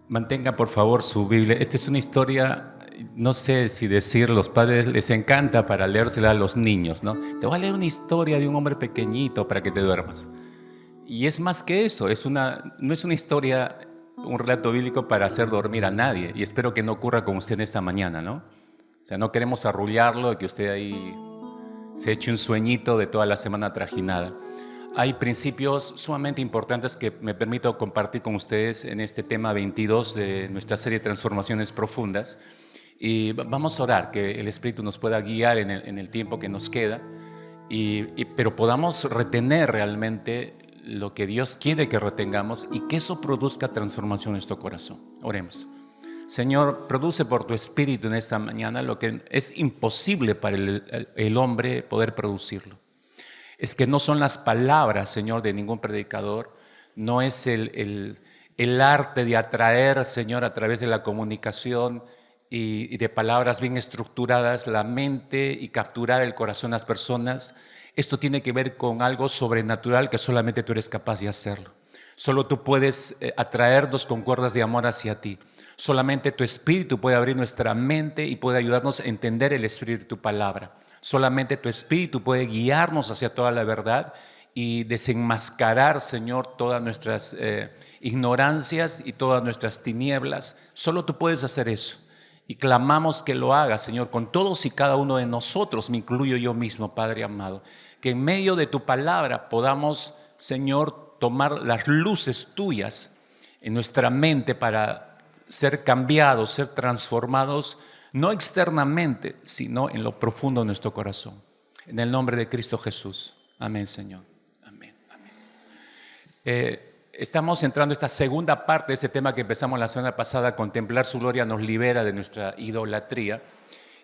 Mantenga por favor su Biblia. Esta es una historia, no sé si decir, los padres les encanta para leérsela a los niños, ¿no? Te voy a leer una historia de un hombre pequeñito para que te duermas. Y es más que eso, no es una historia, un relato bíblico para hacer dormir a nadie. Y espero que no ocurra con usted esta mañana, ¿no? O sea, no queremos arrullarlo, que usted ahí se eche un sueñito de toda la semana trajinada. Hay principios sumamente importantes que me permito compartir con ustedes en este tema 22 de nuestra serie de Transformaciones Profundas. Y vamos a orar, que el Espíritu nos pueda guiar en el tiempo que nos queda, pero podamos retener realmente lo que Dios quiere que retengamos y que eso produzca transformación en nuestro corazón. Oremos. Señor, produce por tu Espíritu en esta mañana lo que es imposible para el hombre poder producirlo. Es que no son las palabras, Señor, de ningún predicador, no es el arte de atraer, Señor, a través de la comunicación y de palabras bien estructuradas la mente y capturar el corazón de las personas. Esto tiene que ver con algo sobrenatural que solamente tú eres capaz de hacerlo. Solo tú puedes atraernos con cuerdas de amor hacia ti. Solamente tu Espíritu puede abrir nuestra mente y puede ayudarnos a entender el Espíritu de tu palabra. Solamente tu Espíritu puede guiarnos hacia toda la verdad y desenmascarar, Señor, todas nuestras ignorancias y todas nuestras tinieblas. Solo tú puedes hacer eso. Y clamamos que lo hagas, Señor, con todos y cada uno de nosotros, me incluyo yo mismo, Padre amado. Que en medio de tu palabra podamos, Señor, tomar las luces tuyas en nuestra mente para ser cambiados, ser transformados, no externamente, sino en lo profundo de nuestro corazón. En el nombre de Cristo Jesús. Amén, Señor. Amén. Amén. Estamos entrando a esta segunda parte de este tema que empezamos la semana pasada. Contemplar su gloria nos libera de nuestra idolatría.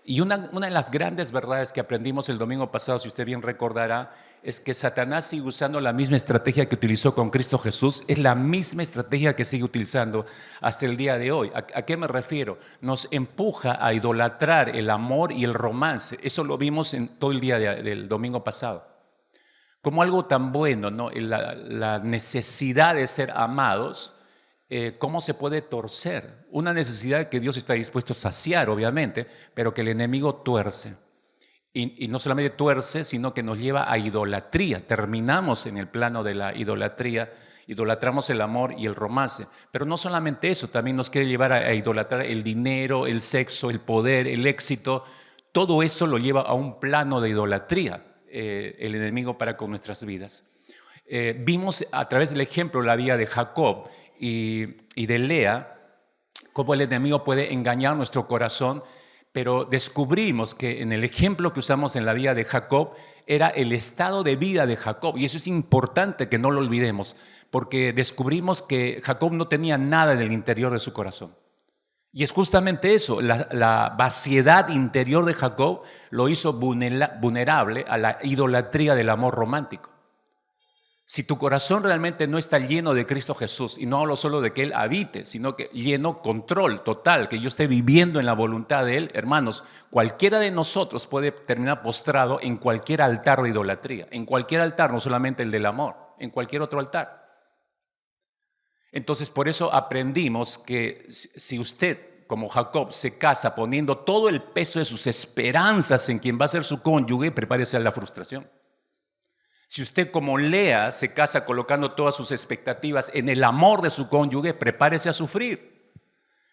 Y una de las grandes verdades que aprendimos el domingo pasado, si usted bien recordará, es que Satanás sigue usando la misma estrategia que utilizó con Cristo Jesús. Es la misma estrategia que sigue utilizando hasta el día de hoy. ¿A qué me refiero? Nos empuja a idolatrar el amor y el romance. Eso lo vimos en todo el día del domingo pasado. Como algo tan bueno, ¿no? La necesidad de ser amados, ¿cómo se puede torcer? Una necesidad que Dios está dispuesto a saciar, obviamente, pero que el enemigo tuerce. Y no solamente tuerce, sino que nos lleva a idolatría. Terminamos en el plano de la idolatría, idolatramos el amor y el romance. Pero no solamente eso, también nos quiere llevar a idolatrar el dinero, el sexo, el poder, el éxito. Todo eso lo lleva a un plano de idolatría, el enemigo para con nuestras vidas. Vimos a través del ejemplo la vida de Jacob y de Lea, cómo el enemigo puede engañar nuestro corazón, pero descubrimos que en el ejemplo que usamos en la vida de Jacob era el estado de vida de Jacob, y eso es importante que no lo olvidemos, porque descubrimos que Jacob no tenía nada en el interior de su corazón. Y es justamente eso, la vaciedad interior de Jacob lo hizo vulnerable a la idolatría del amor romántico. Si tu corazón realmente no está lleno de Cristo Jesús, y no hablo solo de que Él habite, sino que lleno, control total, que yo esté viviendo en la voluntad de Él, hermanos, cualquiera de nosotros puede terminar postrado en cualquier altar de idolatría, en cualquier altar, no solamente el del amor, en cualquier otro altar. Entonces, por eso aprendimos que si usted, como Jacob, se casa poniendo todo el peso de sus esperanzas en quien va a ser su cónyuge, prepárese a la frustración. Si usted, como Lea, se casa colocando todas sus expectativas en el amor de su cónyuge, prepárese a sufrir.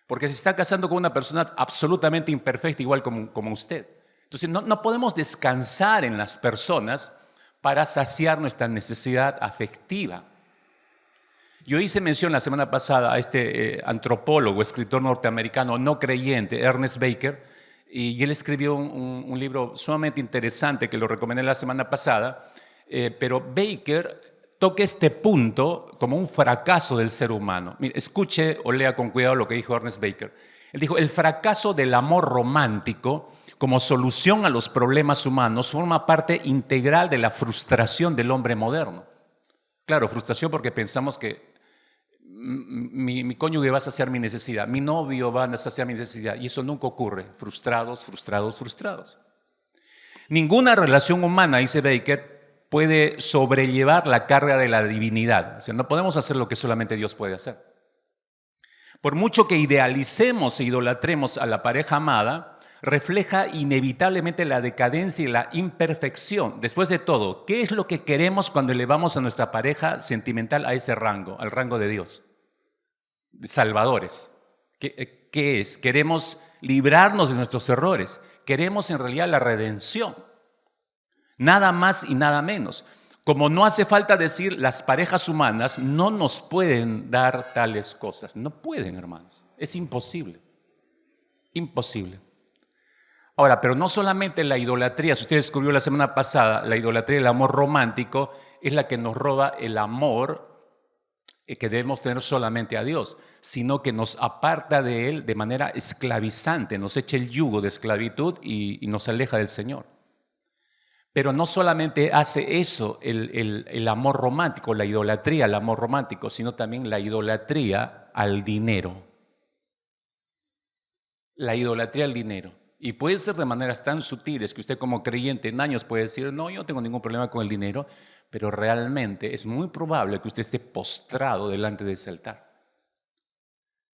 Porque se está casando con una persona absolutamente imperfecta, igual como usted. Entonces, no podemos descansar en las personas para saciar nuestra necesidad afectiva. Yo hice mención la semana pasada a este antropólogo, escritor norteamericano no creyente, Ernest Becker, y él escribió un libro sumamente interesante que lo recomendé la semana pasada. Pero Baker toca este punto como un fracaso del ser humano. Mire, escuche o lea con cuidado lo que dijo Ernest Baker. Él dijo: el fracaso del amor romántico como solución a los problemas humanos forma parte integral de la frustración del hombre moderno. Claro, frustración porque pensamos que mi cónyuge va a saciar mi necesidad, mi novio va a saciar mi necesidad, y eso nunca ocurre. Frustrados, frustrados, frustrados. Ninguna relación humana, dice Baker, puede sobrellevar la carga de la divinidad. O sea, no podemos hacer lo que solamente Dios puede hacer. Por mucho que idealicemos e idolatremos a la pareja amada, refleja inevitablemente la decadencia y la imperfección. Después de todo, ¿qué es lo que queremos cuando elevamos a nuestra pareja sentimental a ese rango, al rango de Dios? De salvadores. ¿Qué es? Queremos librarnos de nuestros errores. Queremos en realidad la redención. Nada más y nada menos. Como no hace falta decir, las parejas humanas no nos pueden dar tales cosas. No pueden, hermanos. Es imposible. Imposible. Ahora, pero no solamente la idolatría, si usted descubrió la semana pasada, la idolatría del amor romántico es la que nos roba el amor que debemos tener solamente a Dios, sino que nos aparta de Él de manera esclavizante, nos echa el yugo de esclavitud y nos aleja del Señor. Pero no solamente hace eso el amor romántico, la idolatría al amor romántico, sino también la idolatría al dinero. La idolatría al dinero. Y puede ser de maneras tan sutiles que usted como creyente en años puede decir, no, yo no tengo ningún problema con el dinero, pero realmente es muy probable que usted esté postrado delante de ese altar.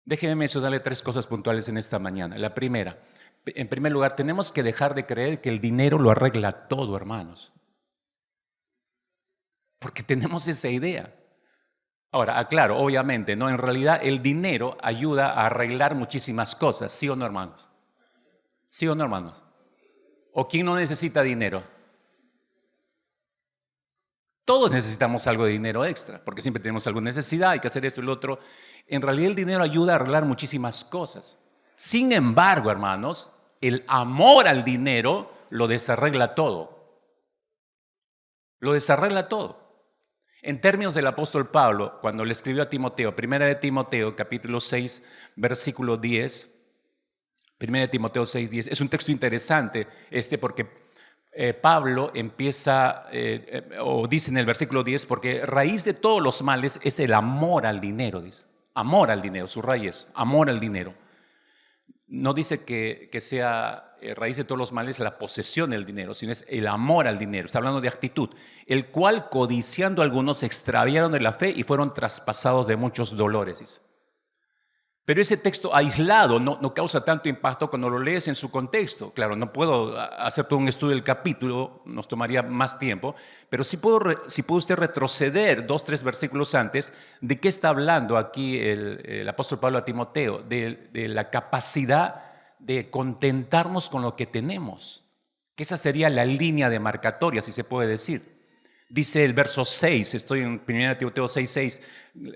Déjeme mencionarle 3 cosas puntuales en esta mañana. La primera, en primer lugar, tenemos que dejar de creer que el dinero lo arregla todo, hermanos. Porque tenemos esa idea. Ahora, aclaro, obviamente, ¿no? En realidad el dinero ayuda a arreglar muchísimas cosas, ¿sí o no, hermanos? ¿Sí o no, hermanos? ¿O quién no necesita dinero? Todos necesitamos algo de dinero extra, porque siempre tenemos alguna necesidad, hay que hacer esto y lo otro. En realidad el dinero ayuda a arreglar muchísimas cosas. Sin embargo, hermanos, el amor al dinero lo desarregla todo. Lo desarregla todo. En términos del apóstol Pablo, cuando le escribió a Timoteo, 1 de Timoteo, capítulo 6, versículo 10, 1 de Timoteo 6, 10, es un texto interesante porque Pablo empieza, o dice en el versículo 10, porque raíz de todos los males es el amor al dinero, dice. Amor al dinero, su raíz, amor al dinero. No dice que sea raíz de todos los males la posesión del dinero, sino es el amor al dinero. Está hablando de actitud, el cual codiciando algunos se extraviaron de la fe y fueron traspasados de muchos dolores, dice. Pero ese texto aislado no causa tanto impacto cuando lo lees en su contexto. Claro, no puedo hacer todo un estudio del capítulo, nos tomaría más tiempo, pero si puede usted retroceder 2, 3 versículos antes, ¿de qué está hablando aquí el apóstol Pablo a Timoteo? De la capacidad de contentarnos con lo que tenemos, que esa sería la línea demarcatoria, si se puede decir. Dice el verso 6, estoy en 1 Timoteo 6, 6,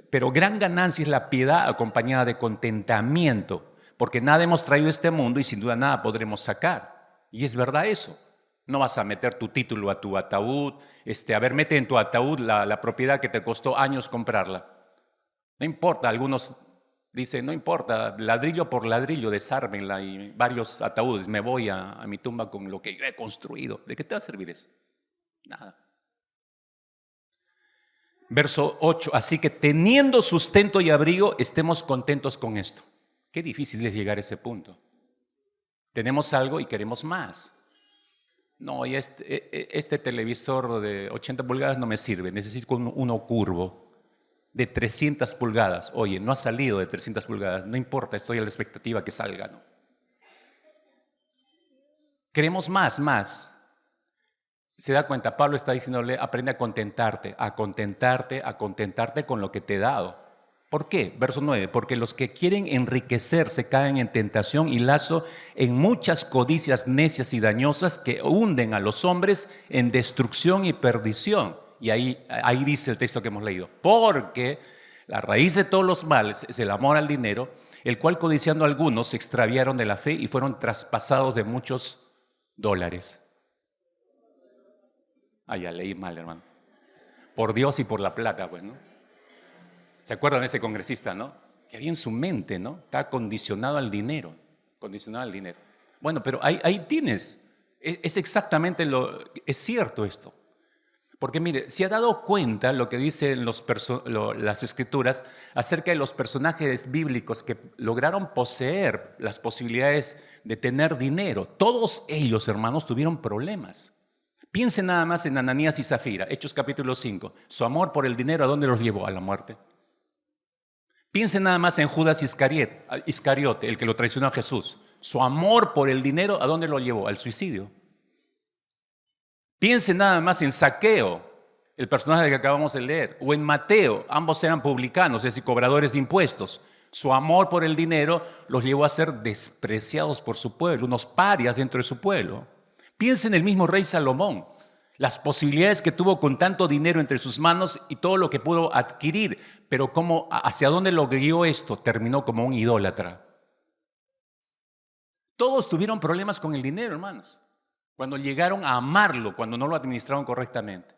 pero gran ganancia es la piedad acompañada de contentamiento, porque nada hemos traído a este mundo y sin duda nada podremos sacar. Y es verdad eso. No vas a meter tu título a tu ataúd, mete en tu ataúd la propiedad que te costó años comprarla. No importa, algunos dicen, no importa, ladrillo por ladrillo, desármenla y varios ataúdes, me voy a mi tumba con lo que yo he construido. ¿De qué te va a servir eso? Nada. Verso 8, así que teniendo sustento y abrigo, estemos contentos con esto. Qué difícil es llegar a ese punto. Tenemos algo y queremos más. No, y este televisor de 80 pulgadas no me sirve, necesito uno curvo de 300 pulgadas. Oye, no ha salido de 300 pulgadas, no importa, estoy a la expectativa que salga, ¿no? Queremos más. Se da cuenta, Pablo está diciéndole, aprende a contentarte con lo que te he dado. ¿Por qué? Verso 9, porque los que quieren enriquecerse caen en tentación y lazo en muchas codicias necias y dañosas que hunden a los hombres en destrucción y perdición. Y ahí dice el texto que hemos leído, porque la raíz de todos los males es el amor al dinero, el cual codiciando algunos se extraviaron de la fe y fueron traspasados de muchos dólares. Ya leí mal, hermano. Por Dios y por la plata, pues, ¿no? ¿Se acuerdan de ese congresista, no? Que había en su mente, ¿no? Está condicionado al dinero. Bueno, pero ahí tienes. Es exactamente es cierto esto. Porque mire, se ha dado cuenta lo que dicen las escrituras acerca de los personajes bíblicos que lograron poseer las posibilidades de tener dinero. Todos ellos, hermanos, tuvieron problemas. Piensen nada más en Ananías y Zafira, Hechos capítulo 5. Su amor por el dinero, ¿a dónde los llevó? A la muerte. Piensen nada más en Judas Iscariote, el que lo traicionó a Jesús. Su amor por el dinero, ¿a dónde lo llevó? Al suicidio. Piensen nada más en Zaqueo, el personaje que acabamos de leer, o en Mateo. Ambos eran publicanos, es decir, cobradores de impuestos. Su amor por el dinero los llevó a ser despreciados por su pueblo, unos parias dentro de su pueblo. Piensen en el mismo rey Salomón, las posibilidades que tuvo con tanto dinero entre sus manos y todo lo que pudo adquirir, pero hacia dónde lo guió esto, terminó como un idólatra. Todos tuvieron problemas con el dinero, hermanos, cuando llegaron a amarlo, cuando no lo administraron correctamente.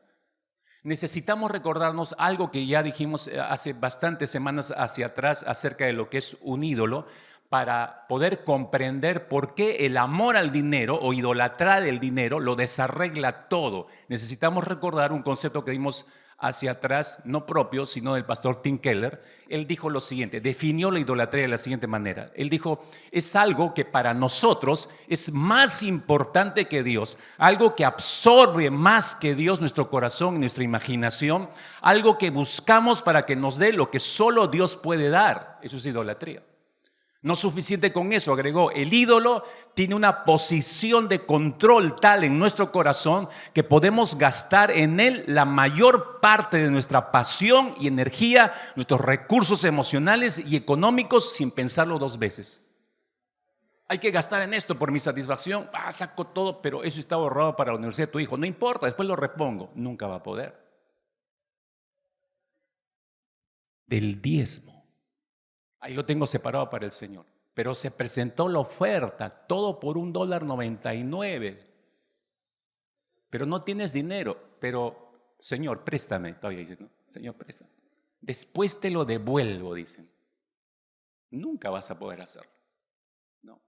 Necesitamos recordarnos algo que ya dijimos hace bastantes semanas hacia atrás acerca de lo que es un ídolo, para poder comprender por qué el amor al dinero o idolatrar el dinero lo desarregla todo. Necesitamos recordar un concepto que dimos hacia atrás, no propio, sino del pastor Tim Keller. Él dijo lo siguiente, definió la idolatría de la siguiente manera. Él dijo, es algo que para nosotros es más importante que Dios, algo que absorbe más que Dios nuestro corazón y nuestra imaginación, algo que buscamos para que nos dé lo que solo Dios puede dar. Eso es idolatría. No suficiente con eso, agregó, el ídolo tiene una posición de control tal en nuestro corazón que podemos gastar en él la mayor parte de nuestra pasión y energía, nuestros recursos emocionales y económicos sin pensarlo dos veces. Hay que gastar en esto por mi satisfacción, saco todo, pero eso está ahorrado para la universidad de tu hijo. No importa, después lo repongo. Nunca va a poder. Del diezmo. Ahí lo tengo separado para el Señor. Pero se presentó la oferta, todo por $1.99. Pero no tienes dinero. Pero, Señor, préstame. Todavía dicen, ¿no? Señor, préstame. Después te lo devuelvo, dicen. Nunca vas a poder hacerlo. No.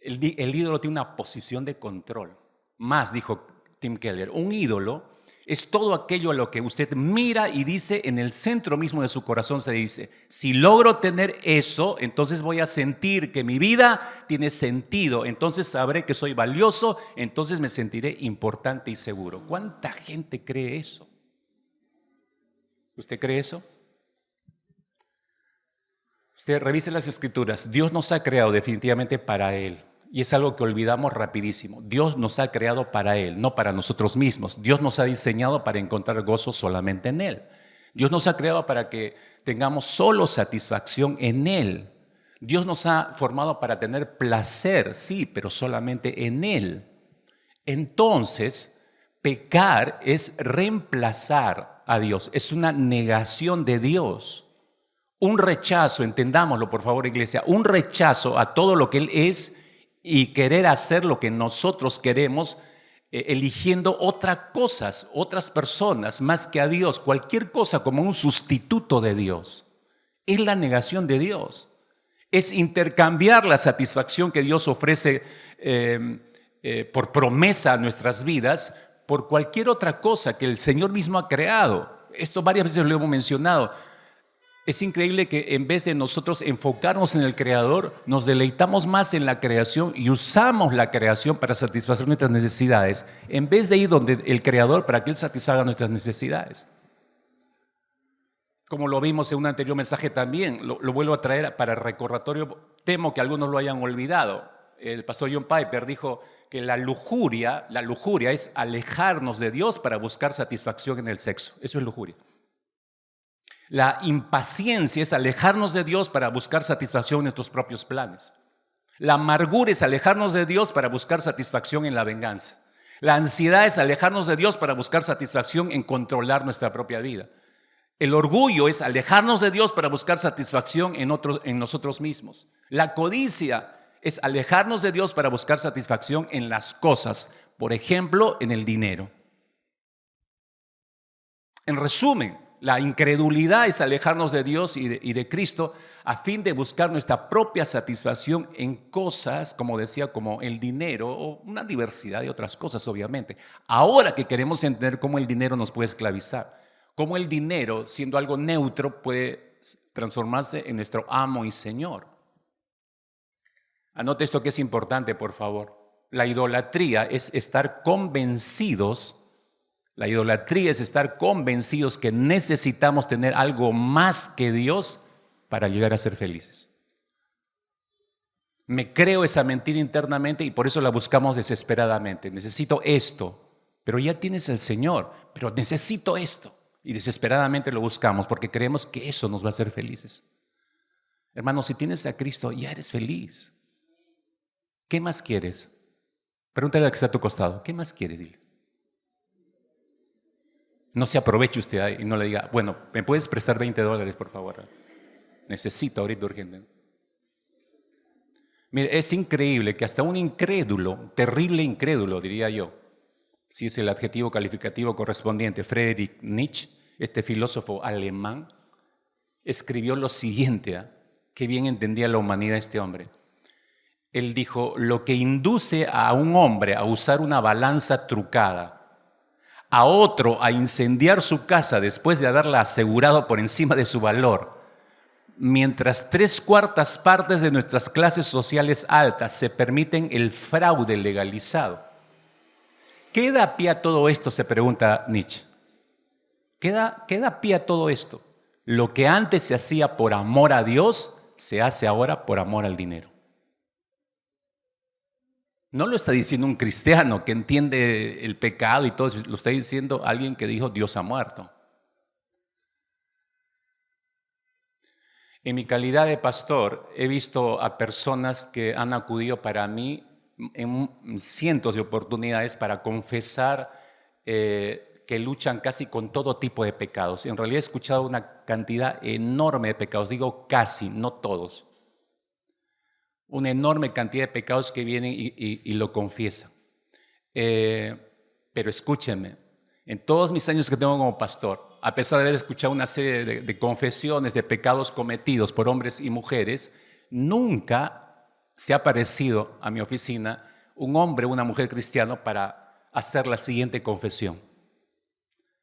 El ídolo tiene una posición de control. Más, dijo Tim Keller, un ídolo es todo aquello a lo que usted mira y dice en el centro mismo de su corazón, se dice, si logro tener eso, entonces voy a sentir que mi vida tiene sentido, entonces sabré que soy valioso, entonces me sentiré importante y seguro. ¿Cuánta gente cree eso? ¿Usted cree eso? Usted revise las Escrituras. Dios nos ha creado definitivamente para Él. Y es algo que olvidamos rapidísimo. Dios nos ha creado para Él, no para nosotros mismos. Dios nos ha diseñado para encontrar gozo solamente en Él. Dios nos ha creado para que tengamos solo satisfacción en Él. Dios nos ha formado para tener placer, sí, pero solamente en Él. Entonces, pecar es reemplazar a Dios, es una negación de Dios. Un rechazo, entendámoslo por favor, iglesia, un rechazo a todo lo que Él es y querer hacer lo que nosotros queremos, eligiendo otras cosas, otras personas más que a Dios, cualquier cosa como un sustituto de Dios. Es la negación de Dios. Es intercambiar la satisfacción que Dios ofrece por promesa a nuestras vidas por cualquier otra cosa que el Señor mismo ha creado. Esto varias veces lo hemos mencionado. Es increíble que en vez de nosotros enfocarnos en el Creador, nos deleitamos más en la creación y usamos la creación para satisfacer nuestras necesidades, en vez de ir donde el Creador para que Él satisfaga nuestras necesidades. Como lo vimos en un anterior mensaje también, lo vuelvo a traer para el recordatorio, temo que algunos lo hayan olvidado. El pastor John Piper dijo que la lujuria es alejarnos de Dios para buscar satisfacción en el sexo. Eso es lujuria. La impaciencia es alejarnos de Dios para buscar satisfacción en nuestros propios planes. La amargura es alejarnos de Dios para buscar satisfacción en la venganza. La ansiedad es alejarnos de Dios para buscar satisfacción en controlar nuestra propia vida. El orgullo es alejarnos de Dios para buscar satisfacción en nosotros mismos. La codicia es alejarnos de Dios para buscar satisfacción en las cosas, por ejemplo, en el dinero. En resumen, la incredulidad es alejarnos de Dios y de Cristo a fin de buscar nuestra propia satisfacción en cosas, como decía, como el dinero o una diversidad de otras cosas, obviamente. Ahora que queremos entender cómo el dinero nos puede esclavizar, cómo el dinero, siendo algo neutro, puede transformarse en nuestro amo y Señor. Anote esto que es importante, por favor. La idolatría es estar convencidos. La idolatría es estar convencidos que necesitamos tener algo más que Dios para llegar a ser felices. Me creo esa mentira internamente y por eso la buscamos desesperadamente. Necesito esto, pero ya tienes el Señor, pero necesito esto. Y desesperadamente lo buscamos porque creemos que eso nos va a hacer felices. Hermano, si tienes a Cristo, ya eres feliz. ¿Qué más quieres? Pregúntale al que está a tu costado, ¿qué más quieres? Dile. No se aproveche usted ahí y no le diga, bueno, ¿me puedes prestar $20, por favor? Necesito ahorita urgente. Mire, es increíble que hasta un incrédulo, terrible incrédulo, diría yo, si es el adjetivo calificativo correspondiente, Friedrich Nietzsche, este filósofo alemán, escribió lo siguiente, qué bien entendía la humanidad este hombre. Él dijo, lo que induce a un hombre a usar una balanza trucada, a otro a incendiar su casa después de haberla asegurado por encima de su valor, mientras 3/4 partes de nuestras clases sociales altas se permiten el fraude legalizado. ¿Qué da pie a todo esto? Se pregunta Nietzsche. ¿Qué da pie a todo esto? Lo que antes se hacía por amor a Dios, se hace ahora por amor al dinero. No lo está diciendo un cristiano que entiende el pecado y todo eso, lo está diciendo alguien que dijo Dios ha muerto. En mi calidad de pastor he visto a personas que han acudido para mí en cientos de oportunidades para confesar que luchan casi con todo tipo de pecados. En realidad he escuchado una cantidad enorme de pecados, digo casi, no todos. Una enorme cantidad de pecados que vienen y lo confiesan. Pero escúchenme, en todos mis años que tengo como pastor, a pesar de haber escuchado una serie de confesiones de pecados cometidos por hombres y mujeres, nunca se ha aparecido a mi oficina un hombre o una mujer cristiano para hacer la siguiente confesión.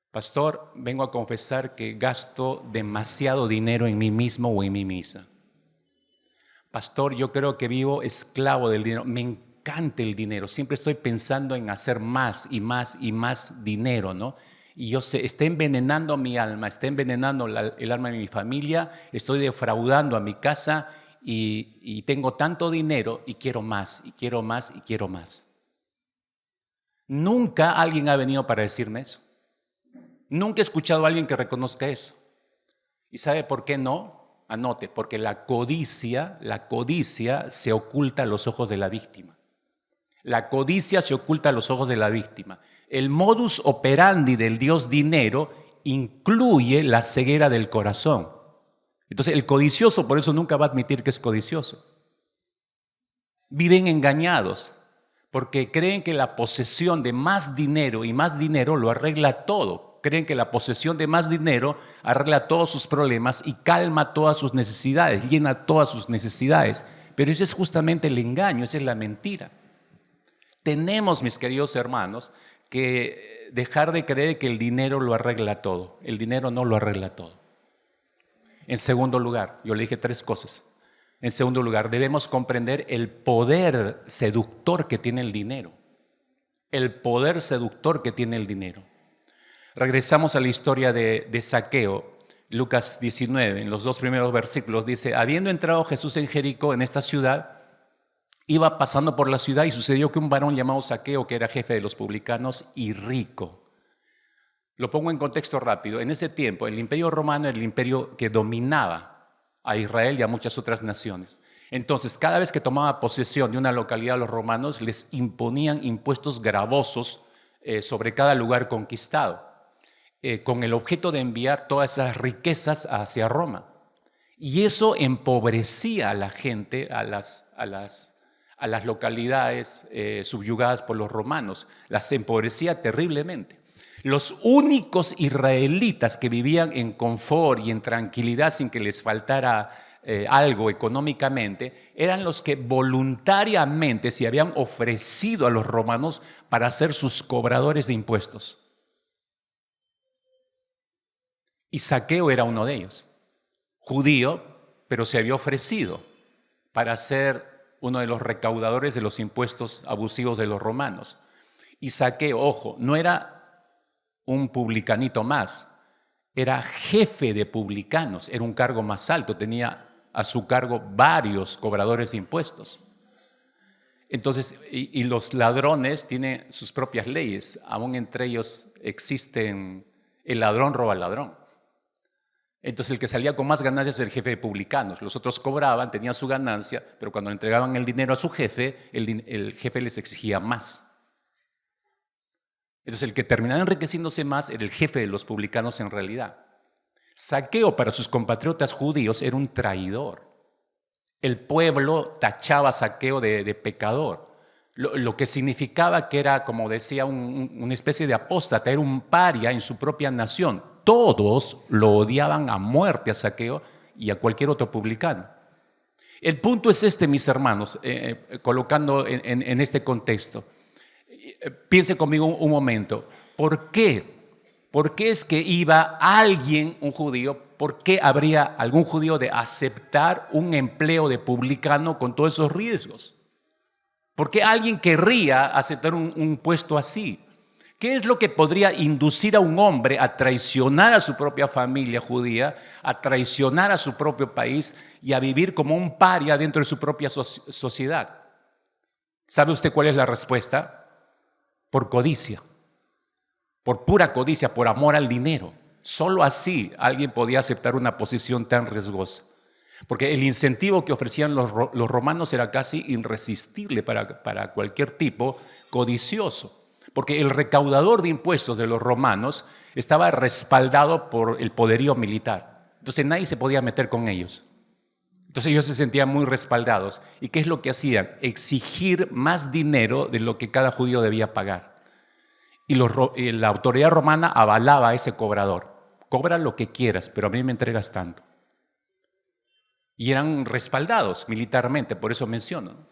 Pastor, vengo a confesar que gasto demasiado dinero en mí mismo o en mí misma. Pastor, yo creo que vivo esclavo del dinero. Me encanta el dinero. Siempre estoy pensando en hacer más y más y más dinero, ¿no? Y yo sé, está envenenando mi alma, está envenenando el alma de mi familia, estoy defraudando a mi casa y tengo tanto dinero y quiero más, y quiero más, y quiero más. Nunca alguien ha venido para decirme eso. Nunca he escuchado a alguien que reconozca eso. ¿Y sabe por qué no? Anote, porque la codicia se oculta a los ojos de la víctima. La codicia se oculta a los ojos de la víctima. El modus operandi del Dios dinero incluye la ceguera del corazón. Entonces el codicioso por eso nunca va a admitir que es codicioso. Viven engañados porque creen que la posesión de más dinero y más dinero lo arregla todo. Creen que la posesión de más dinero arregla todos sus problemas y calma todas sus necesidades, llena todas sus necesidades. Pero ese es justamente el engaño, esa es la mentira. Tenemos, mis queridos hermanos, que dejar de creer que el dinero lo arregla todo. El dinero no lo arregla todo. En segundo lugar, yo le dije 3 cosas. En segundo lugar, debemos comprender el poder seductor que tiene el dinero. El poder seductor que tiene el dinero. Regresamos a la historia de Zaqueo, Lucas 19, en los 2 primeros versículos, dice, habiendo entrado Jesús en Jericó, en esta ciudad, iba pasando por la ciudad y sucedió que un varón llamado Zaqueo, que era jefe de los publicanos y rico. Lo pongo en contexto rápido. En ese tiempo, el imperio romano era el imperio que dominaba a Israel y a muchas otras naciones. Entonces, cada vez que tomaba posesión de una localidad, los romanos les imponían impuestos gravosos sobre cada lugar conquistado. Con el objeto de enviar todas esas riquezas hacia Roma. Y eso empobrecía a la gente, a las localidades subyugadas por los romanos, las empobrecía terriblemente. Los únicos israelitas que vivían en confort y en tranquilidad sin que les faltara algo económicamente eran los que voluntariamente se habían ofrecido a los romanos para ser sus cobradores de impuestos. Y Zaqueo era uno de ellos, judío, pero se había ofrecido para ser uno de los recaudadores de los impuestos abusivos de los romanos. Y Zaqueo, ojo, no era un publicanito más, era jefe de publicanos, era un cargo más alto, tenía a su cargo varios cobradores de impuestos. Entonces, y los ladrones tienen sus propias leyes, aún entre ellos existen, el ladrón roba al ladrón. Entonces el que salía con más ganancias era el jefe de publicanos. Los otros cobraban, tenían su ganancia, pero cuando le entregaban el dinero a su jefe, el jefe les exigía más. Entonces el que terminaba enriqueciéndose más era el jefe de los publicanos en realidad. Zaqueo para sus compatriotas judíos era un traidor. El pueblo tachaba a Zaqueo de pecador, lo que significaba que era, como decía, una especie de apóstata, era un paria en su propia nación. Todos lo odiaban a muerte a Zaqueo y a cualquier otro publicano. El punto es este, mis hermanos, colocando en este contexto. Piense conmigo un momento. ¿Por qué? ¿Por qué es que iba alguien, un judío, por qué habría algún judío de aceptar un empleo de publicano con todos esos riesgos? ¿Por qué alguien querría aceptar un puesto así? ¿Qué es lo que podría inducir a un hombre a traicionar a su propia familia judía, a traicionar a su propio país y a vivir como un paria dentro de su propia sociedad? ¿Sabe usted cuál es la respuesta? Por codicia, por pura codicia, por amor al dinero. Solo así alguien podía aceptar una posición tan riesgosa. Porque el incentivo que ofrecían los romanos era casi irresistible para cualquier tipo codicioso. Porque el recaudador de impuestos de los romanos estaba respaldado por el poderío militar. Entonces nadie se podía meter con ellos. Entonces ellos se sentían muy respaldados. ¿Y qué es lo que hacían? Exigir más dinero de lo que cada judío debía pagar. Y la autoridad romana avalaba a ese cobrador. Cobra lo que quieras, pero a mí me entregas tanto. Y eran respaldados militarmente, por eso menciono.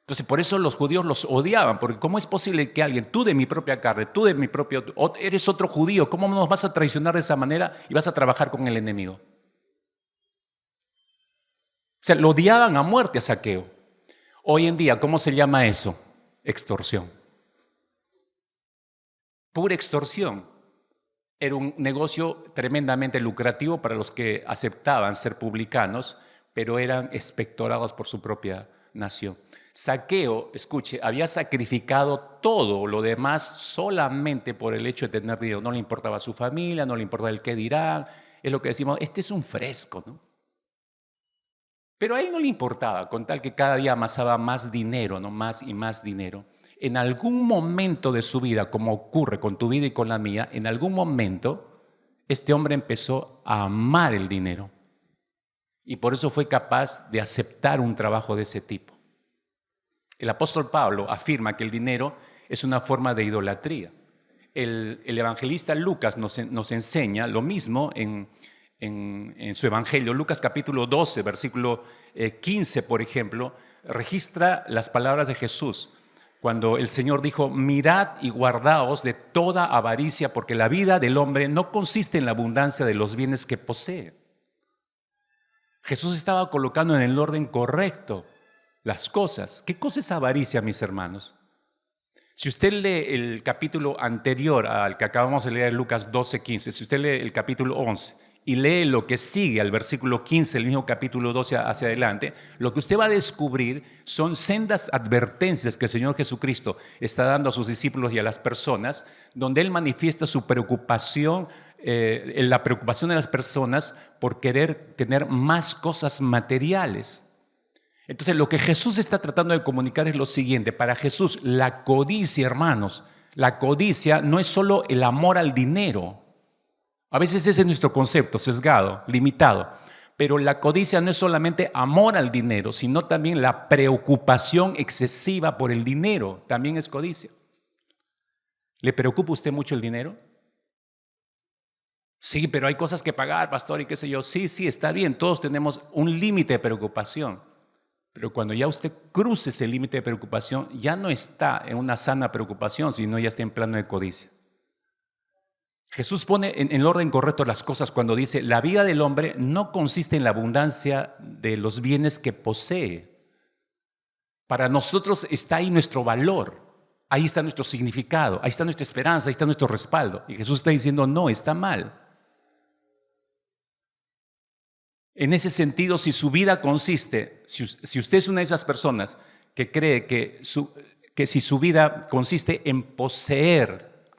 Entonces, por eso los judíos los odiaban, porque ¿cómo es posible que alguien, tú de mi propia carne, tú de mi propio, eres otro judío, ¿cómo nos vas a traicionar de esa manera y vas a trabajar con el enemigo? O sea, lo odiaban a muerte a Zaqueo. Hoy en día, ¿cómo se llama eso? Extorsión. Pura extorsión. Era un negocio tremendamente lucrativo para los que aceptaban ser publicanos, pero eran expectorados por su propia nación. Zaqueo, escuche, había sacrificado todo lo demás solamente por el hecho de tener dinero. No le importaba su familia, no le importaba el qué dirán. Es lo que decimos, este es un fresco, ¿no? Pero a él no le importaba, con tal que cada día amasaba más dinero, ¿no? Más y más dinero. En algún momento de su vida, como ocurre con tu vida y con la mía, en algún momento este hombre empezó a amar el dinero. Y por eso fue capaz de aceptar un trabajo de ese tipo. El apóstol Pablo afirma que el dinero es una forma de idolatría. El evangelista Lucas nos enseña lo mismo en su evangelio. Lucas capítulo 12, versículo 15, por ejemplo, registra las palabras de Jesús cuando el Señor dijo: mirad y guardaos de toda avaricia, porque la vida del hombre no consiste en la abundancia de los bienes que posee. Jesús estaba colocando en el orden correcto las cosas. ¿Qué cosa es avaricia, mis hermanos? Si usted lee el capítulo anterior al que acabamos de leer, Lucas 12:15, si usted lee el capítulo 11 y lee lo que sigue al versículo 15, el mismo capítulo 12 hacia adelante, lo que usted va a descubrir son sendas advertencias que el Señor Jesucristo está dando a sus discípulos y a las personas, donde Él manifiesta su preocupación, la preocupación de las personas por querer tener más cosas materiales. Entonces, lo que Jesús está tratando de comunicar es lo siguiente. Para Jesús, la codicia, hermanos, la codicia no es solo el amor al dinero. A veces ese es nuestro concepto, sesgado, limitado. Pero la codicia no es solamente amor al dinero, sino también la preocupación excesiva por el dinero. También es codicia. ¿Le preocupa a usted mucho el dinero? Sí, pero hay cosas que pagar, pastor, y qué sé yo. Sí, está bien, todos tenemos un límite de preocupación. Pero cuando ya usted cruce ese límite de preocupación, ya no está en una sana preocupación, sino ya está en plano de codicia. Jesús pone en el orden correcto las cosas cuando dice: la vida del hombre no consiste en la abundancia de los bienes que posee. Para nosotros está ahí nuestro valor, ahí está nuestro significado, ahí está nuestra esperanza, ahí está nuestro respaldo. Y Jesús está diciendo: no, está mal. En ese sentido, si su vida consiste, si usted es una de esas personas que cree que si su vida consiste en poseer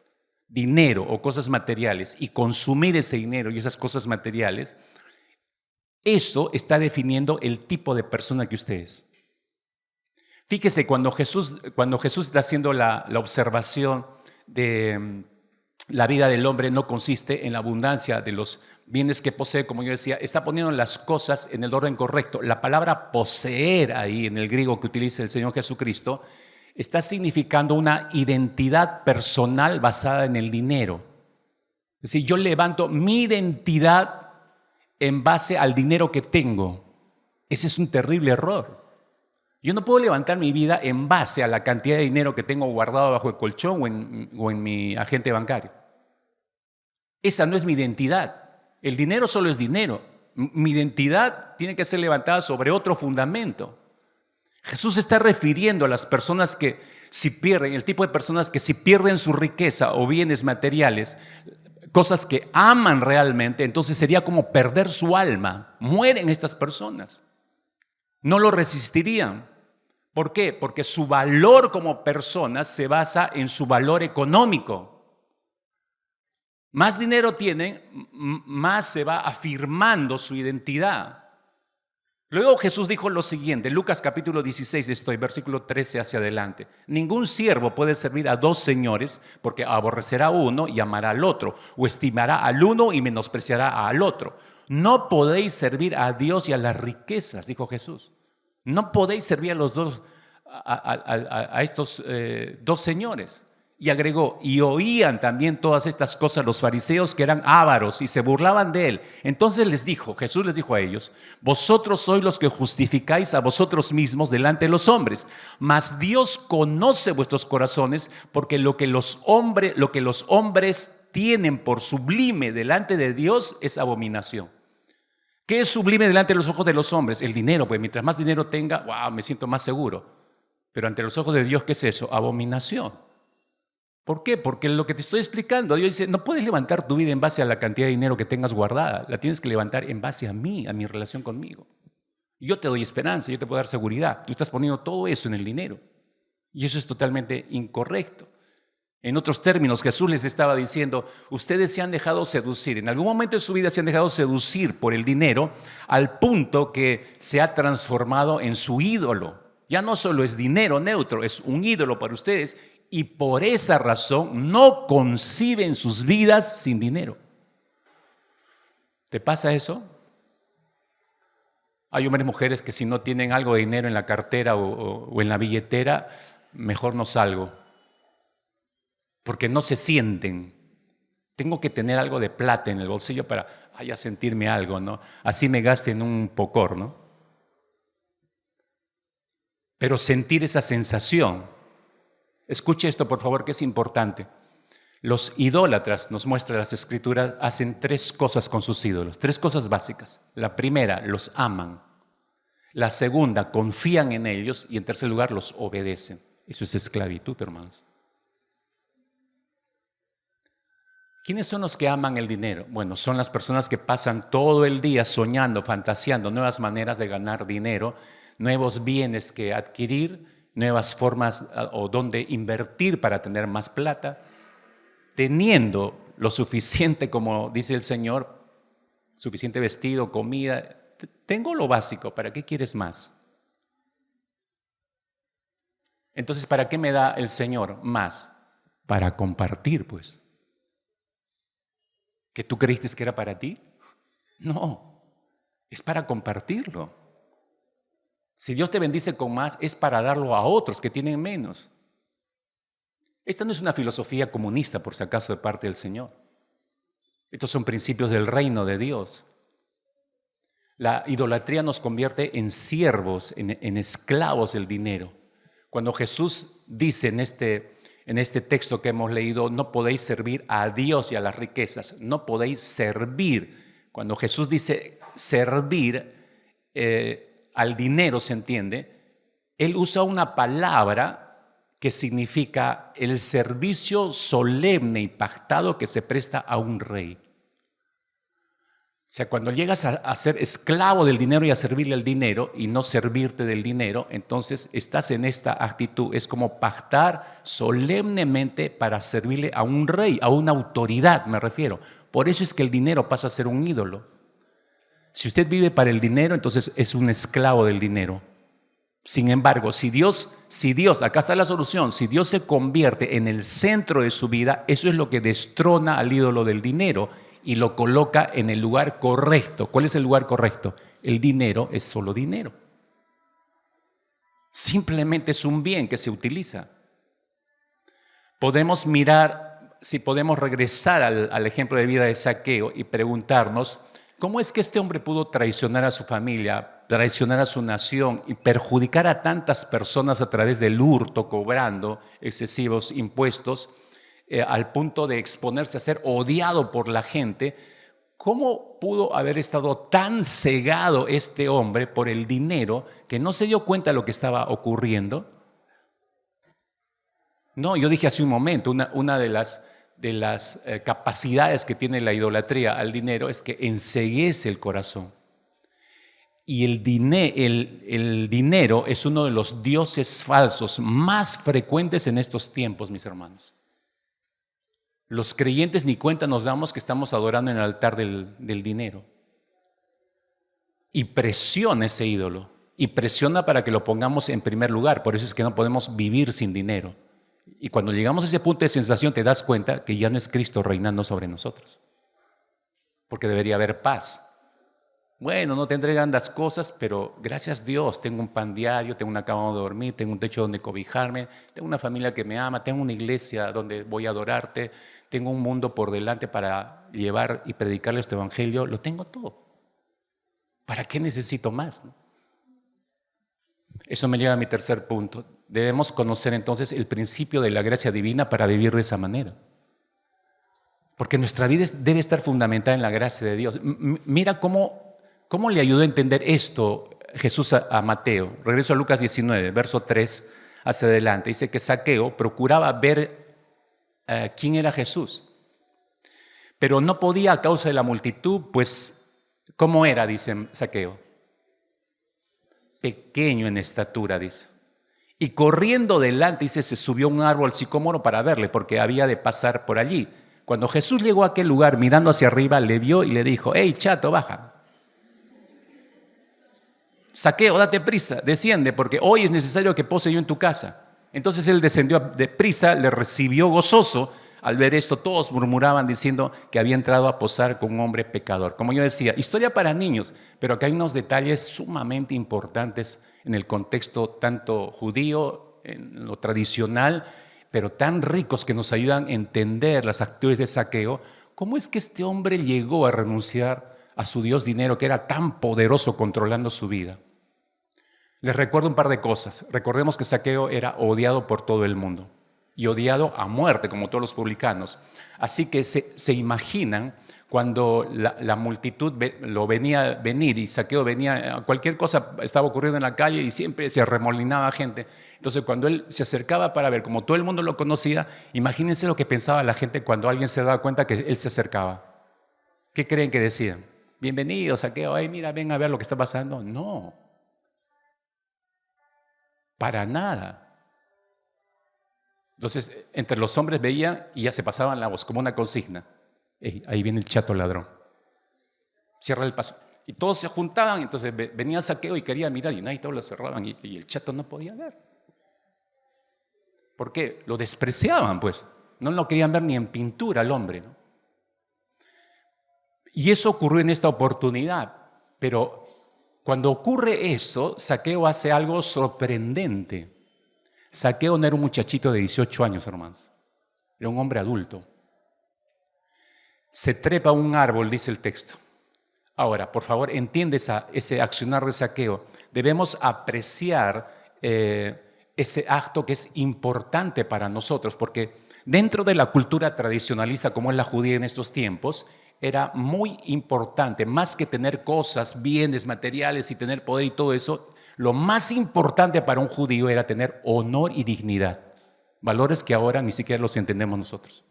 dinero o cosas materiales y consumir ese dinero y esas cosas materiales, eso está definiendo el tipo de persona que usted es. Fíjese, cuando Jesús está haciendo la observación de la vida del hombre no consiste en la abundancia de los bienes que posee, como yo decía, está poniendo las cosas en el orden correcto. La palabra poseer ahí en el griego que utiliza el Señor Jesucristo está significando una identidad personal basada en el dinero. Es decir, yo levanto mi identidad en base al dinero que tengo. Ese es un terrible error. Yo no puedo levantar mi vida en base a la cantidad de dinero que tengo guardado bajo el colchón o en mi agente bancario. Esa no es mi identidad. El dinero solo es dinero. Mi identidad tiene que ser levantada sobre otro fundamento. Jesús se está refiriendo a las personas que si pierden, el tipo de personas que si pierden su riqueza o bienes materiales, cosas que aman realmente, entonces sería como perder su alma. Mueren estas personas. No lo resistirían. ¿Por qué? Porque su valor como personas se basa en su valor económico. Más dinero tienen, más se va afirmando su identidad. Luego Jesús dijo lo siguiente, Lucas capítulo 16, versículo 13 hacia adelante. Ningún siervo puede servir a dos señores, porque aborrecerá a uno y amará al otro, o estimará al uno y menospreciará al otro. No podéis servir a Dios y a las riquezas, dijo Jesús. No podéis servir a los dos, a estos dos señores. Y agregó, y oían también todas estas cosas los fariseos que eran ávaros y se burlaban de él. Entonces Jesús les dijo a ellos, vosotros sois los que justificáis a vosotros mismos delante de los hombres, mas Dios conoce vuestros corazones, porque lo que los hombres tienen por sublime delante de Dios es abominación. ¿Qué es sublime delante de los ojos de los hombres? El dinero, pues mientras más dinero tenga, wow, me siento más seguro. Pero ante los ojos de Dios, ¿qué es eso? Abominación. ¿Por qué? Porque lo que te estoy explicando, Dios dice, no puedes levantar tu vida en base a la cantidad de dinero que tengas guardada, la tienes que levantar en base a mí, a mi relación conmigo. Yo te doy esperanza, yo te puedo dar seguridad, tú estás poniendo todo eso en el dinero y eso es totalmente incorrecto. En otros términos, Jesús les estaba diciendo, ustedes se han dejado seducir, en algún momento de su vida se han dejado seducir por el dinero al punto que se ha transformado en su ídolo. Ya no solo es dinero neutro, es un ídolo para ustedes y por esa razón no conciben sus vidas sin dinero. ¿Te pasa eso? Hay hombres y mujeres que si no tienen algo de dinero en la cartera o en la billetera, mejor no salgo. Porque no se sienten. Tengo que tener algo de plata en el bolsillo para sentirme algo, ¿no? Así me gasten un pocor, ¿no? Pero sentir esa sensación. Escuche esto, por favor, que es importante. Los idólatras, nos muestra las Escrituras, hacen tres cosas con sus ídolos, tres cosas básicas. La primera, los aman. La segunda, confían en ellos. Y en tercer lugar, los obedecen. Eso es esclavitud, hermanos. ¿Quiénes son los que aman el dinero? Bueno, son las personas que pasan todo el día soñando, fantaseando nuevas maneras de ganar dinero, nuevos bienes que adquirir, nuevas formas o dónde invertir para tener más plata, teniendo lo suficiente, como dice el Señor, suficiente vestido, comida. Tengo lo básico, ¿para qué quieres más? Entonces, ¿para qué me da el Señor más? Para compartir, pues. ¿Que tú creíste que era para ti? No, es para compartirlo. Si Dios te bendice con más, es para darlo a otros que tienen menos. Esta no es una filosofía comunista, por si acaso, de parte del Señor. Estos son principios del reino de Dios. La idolatría nos convierte en siervos, en esclavos del dinero. Cuando Jesús dice en este texto que hemos leído, no podéis servir a Dios y a las riquezas, no podéis servir. Cuando Jesús dice servir al dinero, se entiende, Él usa una palabra que significa el servicio solemne y pactado que se presta a un rey. sea, cuando llegas a ser esclavo del dinero y a servirle al dinero y no servirte del dinero, entonces estás en esta actitud. Es como pactar solemnemente para servirle a un rey, a una autoridad, me refiero. Por eso es que el dinero pasa a ser un ídolo. Si usted vive para el dinero, entonces es un esclavo del dinero. Sin embargo, si Dios, acá está la solución, si Dios se convierte en el centro de su vida, eso es lo que destrona al ídolo del dinero y lo coloca en el lugar correcto. ¿Cuál es el lugar correcto? El dinero es solo dinero. Simplemente es un bien que se utiliza. Podemos mirar, si podemos regresar al ejemplo de vida de Zaqueo y preguntarnos, ¿cómo es que este hombre pudo traicionar a su familia, traicionar a su nación y perjudicar a tantas personas a través del hurto, cobrando excesivos impuestos, al punto de exponerse a ser odiado por la gente? ¿Cómo pudo haber estado tan cegado este hombre por el dinero que no se dio cuenta de lo que estaba ocurriendo? No, yo dije hace un momento, una de las capacidades que tiene la idolatría al dinero es que enceguece el corazón. Y el dinero es uno de los dioses falsos más frecuentes en estos tiempos, mis hermanos. Los creyentes ni cuenta nos damos que estamos adorando en el altar del dinero. Y presiona ese ídolo. Y presiona para que lo pongamos en primer lugar. Por eso es que no podemos vivir sin dinero. Y cuando llegamos a ese punto de sensación, te das cuenta que ya no es Cristo reinando sobre nosotros. Porque debería haber paz. Bueno, no tendré grandes cosas, pero gracias a Dios, tengo un pan diario, tengo una cama donde dormir, tengo un techo donde cobijarme, tengo una familia que me ama, tengo una iglesia donde voy a adorarte, tengo un mundo por delante para llevar y predicarles este evangelio, lo tengo todo. ¿Para qué necesito más? Eso me lleva a mi tercer punto. Debemos conocer entonces el principio de la gracia divina para vivir de esa manera. Porque nuestra vida debe estar fundamentada en la gracia de Dios. Mira cómo le ayudó a entender esto Jesús a Mateo. Regreso a Lucas 19, verso 3 hacia adelante. Dice que Zaqueo procuraba ver quién era Jesús, pero no podía a causa de la multitud, pues, ¿cómo era? Dice Zaqueo. Pequeño en estatura, dice. Y corriendo delante, dice, se subió a un árbol sicómoro para verle, porque había de pasar por allí. Cuando Jesús llegó a aquel lugar, mirando hacia arriba, le vio y le dijo: «Hey, chato, baja. Zaqueo, date prisa, desciende, porque hoy es necesario que pose yo en tu casa». Entonces él descendió de prisa, le recibió gozoso. Al ver esto, todos murmuraban diciendo que había entrado a posar con un hombre pecador. Como yo decía, historia para niños, pero acá hay unos detalles sumamente importantes en el contexto tanto judío, en lo tradicional, pero tan ricos que nos ayudan a entender las actitudes de Zaqueo. ¿Cómo es que este hombre llegó a renunciar a su Dios dinero, que era tan poderoso controlando su vida? Les recuerdo un par de cosas. Recordemos que Zaqueo era odiado por todo el mundo y odiado a muerte, como todos los publicanos. Así que se imaginan cuando la multitud lo venía venir y Zaqueo venía, cualquier cosa estaba ocurriendo en la calle y siempre se arremolinaba gente. Entonces cuando él se acercaba para ver, como todo el mundo lo conocía, imagínense lo que pensaba la gente cuando alguien se daba cuenta que él se acercaba. ¿Qué creen que decían? Bienvenido, Zaqueo, ay, mira, ven a ver lo que está pasando. No, para nada. Entonces, entre los hombres veían y ya se pasaban la voz, como una consigna. Ahí viene el chato ladrón. Cierra el paso. Y todos se juntaban, entonces venía Zaqueo y quería mirar y nadie, todos lo cerraban y el chato no podía ver. ¿Por qué? Lo despreciaban, pues. No lo querían ver ni en pintura al hombre, ¿no? Y eso ocurrió en esta oportunidad. Pero cuando ocurre eso, Zaqueo hace algo sorprendente. Zaqueo no era un muchachito de 18 años, hermanos. Era un hombre adulto. Se trepa a un árbol, dice el texto. Ahora, por favor, entiende ese accionar de Zaqueo. Debemos apreciar ese acto que es importante para nosotros, porque dentro de la cultura tradicionalista, como es la judía en estos tiempos, era muy importante, más que tener cosas, bienes materiales y tener poder y todo eso. Lo más importante para un judío era tener honor y dignidad, valores que ahora ni siquiera los entendemos nosotros.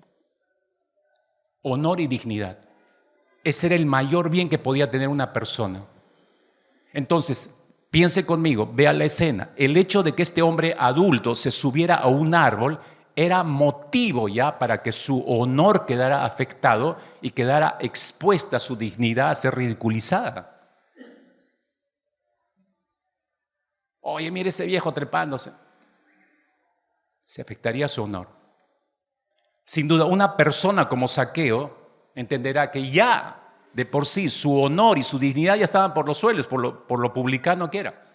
Honor y dignidad. Ese era el mayor bien que podía tener una persona. Entonces, piense conmigo, vea la escena. El hecho de que este hombre adulto se subiera a un árbol era motivo ya para que su honor quedara afectado y quedara expuesta su dignidad a ser ridiculizada. Oye, mire ese viejo trepándose. Se afectaría su honor. Sin duda, una persona como Zaqueo entenderá que ya de por sí su honor y su dignidad ya estaban por los suelos, por lo publicano que era.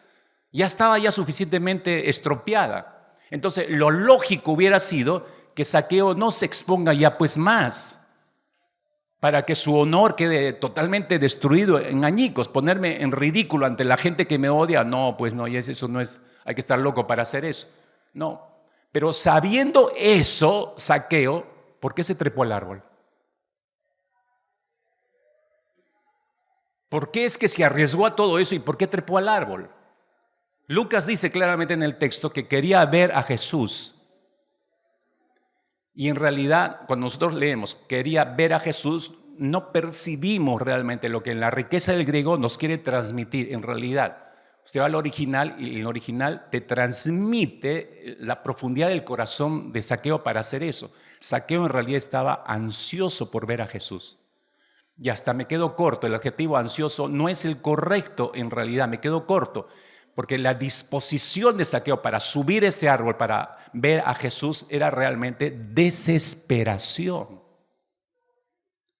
Ya estaba ya suficientemente estropeada. Entonces, lo lógico hubiera sido que Zaqueo no se exponga ya pues más, para que su honor quede totalmente destruido en añicos, ponerme en ridículo ante la gente que me odia. No, pues no, y eso no es, hay que estar loco para hacer eso. No, pero sabiendo eso, Zaqueo, ¿por qué se trepó al árbol? ¿Por qué es que se arriesgó a todo eso y por qué trepó al árbol? Lucas dice claramente en el texto que quería ver a Jesús. Y en realidad, cuando nosotros leemos quería ver a Jesús, no percibimos realmente lo que en la riqueza del griego nos quiere transmitir. En realidad, usted va al original y el original te transmite la profundidad del corazón de Zaqueo para hacer eso. Zaqueo en realidad estaba ansioso por ver a Jesús. Y hasta me quedo corto, el adjetivo ansioso no es el correcto en realidad, me quedo corto, porque la disposición de Zaqueo para subir ese árbol, para ver a Jesús, era realmente desesperación.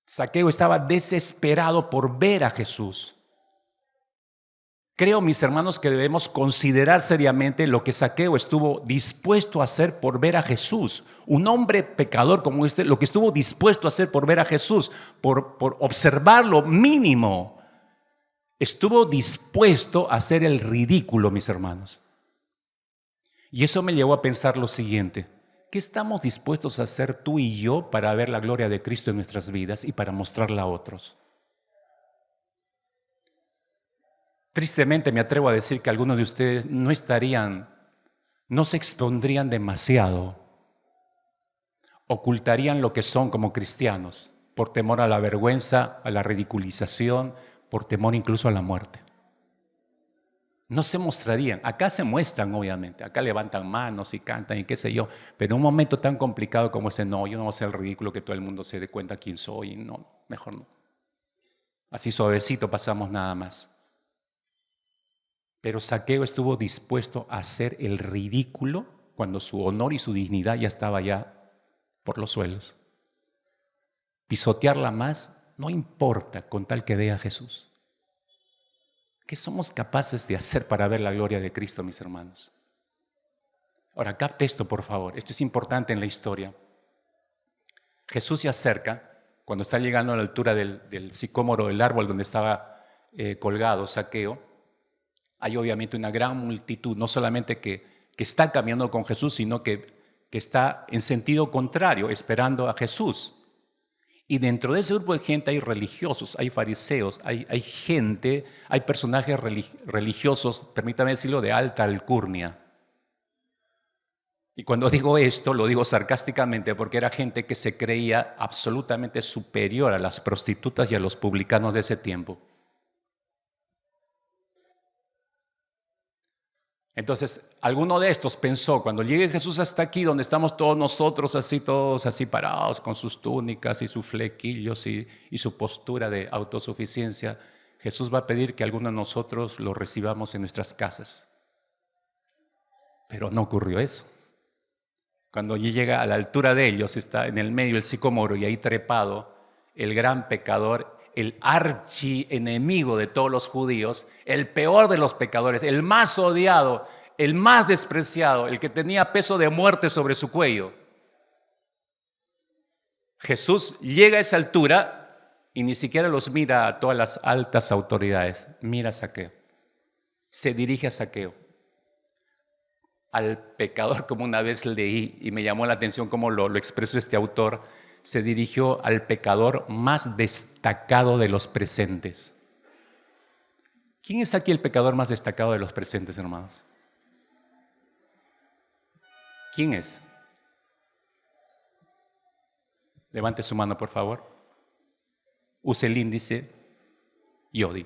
Zaqueo estaba desesperado por ver a Jesús. Creo, mis hermanos, que debemos considerar seriamente lo que Zaqueo estuvo dispuesto a hacer por ver a Jesús. Un hombre pecador como este, lo que estuvo dispuesto a hacer por ver a Jesús, por observar lo mínimo, estuvo dispuesto a hacer el ridículo, mis hermanos. Y eso me llevó a pensar lo siguiente: ¿qué estamos dispuestos a hacer tú y yo para ver la gloria de Cristo en nuestras vidas y para mostrarla a otros? Tristemente me atrevo a decir que algunos de ustedes no se expondrían demasiado, ocultarían lo que son como cristianos, por temor a la vergüenza, a la ridiculización, por temor incluso a la muerte. No se mostrarían. Acá se muestran, obviamente, acá levantan manos y cantan y qué sé yo, pero en un momento tan complicado como ese, no, yo no voy a hacer el ridículo, que todo el mundo se dé cuenta quién soy, no, mejor no. Así suavecito pasamos nada más. Pero Zaqueo estuvo dispuesto a hacer el ridículo cuando su honor y su dignidad ya estaba ya por los suelos. Pisotearla más no importa con tal que vea a Jesús. ¿Qué somos capaces de hacer para ver la gloria de Cristo, mis hermanos? Ahora, capte esto, por favor. Esto es importante en la historia. Jesús se acerca cuando está llegando a la altura del sicómoro, del árbol donde estaba colgado Zaqueo. Hay obviamente una gran multitud, no solamente que está caminando con Jesús, sino que está en sentido contrario, esperando a Jesús. Y dentro de ese grupo de gente hay religiosos, hay fariseos, hay gente, hay personajes religiosos, permítame decirlo, de alta alcurnia. Y cuando digo esto, lo digo sarcásticamente porque era gente que se creía absolutamente superior a las prostitutas y a los publicanos de ese tiempo. Entonces, alguno de estos pensó, cuando llegue Jesús hasta aquí, donde estamos todos nosotros así, todos así parados, con sus túnicas y sus flequillos y su postura de autosuficiencia, Jesús va a pedir que alguno de nosotros lo recibamos en nuestras casas. Pero no ocurrió eso. Cuando llega a la altura de ellos, está en el medio del sicómoro y ahí trepado, el gran pecador, el archienemigo de todos los judíos, el peor de los pecadores, el más odiado, el más despreciado, el que tenía peso de muerte sobre su cuello. Jesús llega a esa altura y ni siquiera los mira a todas las altas autoridades, mira a Zaqueo, se dirige a Zaqueo, al pecador, como una vez leí y me llamó la atención cómo lo expresó este autor. Se dirigió al pecador más destacado de los presentes. ¿Quién es aquí el pecador más destacado de los presentes, hermanos? ¿Quién es? Levante su mano, por favor. use el índice y odie.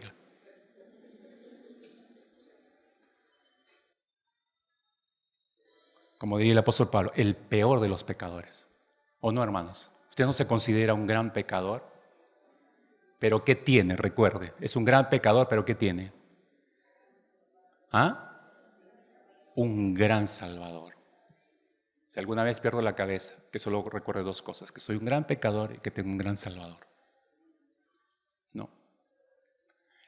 Como diría el apóstol Pablo, el peor de los pecadores. ¿O no, hermanos? ¿Usted no se considera un gran pecador? ¿Pero qué tiene? Recuerde, es un gran pecador, pero ¿qué tiene? ¿Ah? Un gran Salvador. Si alguna vez pierdo la cabeza, que solo recuerde dos cosas: que soy un gran pecador y que tengo un gran Salvador. No.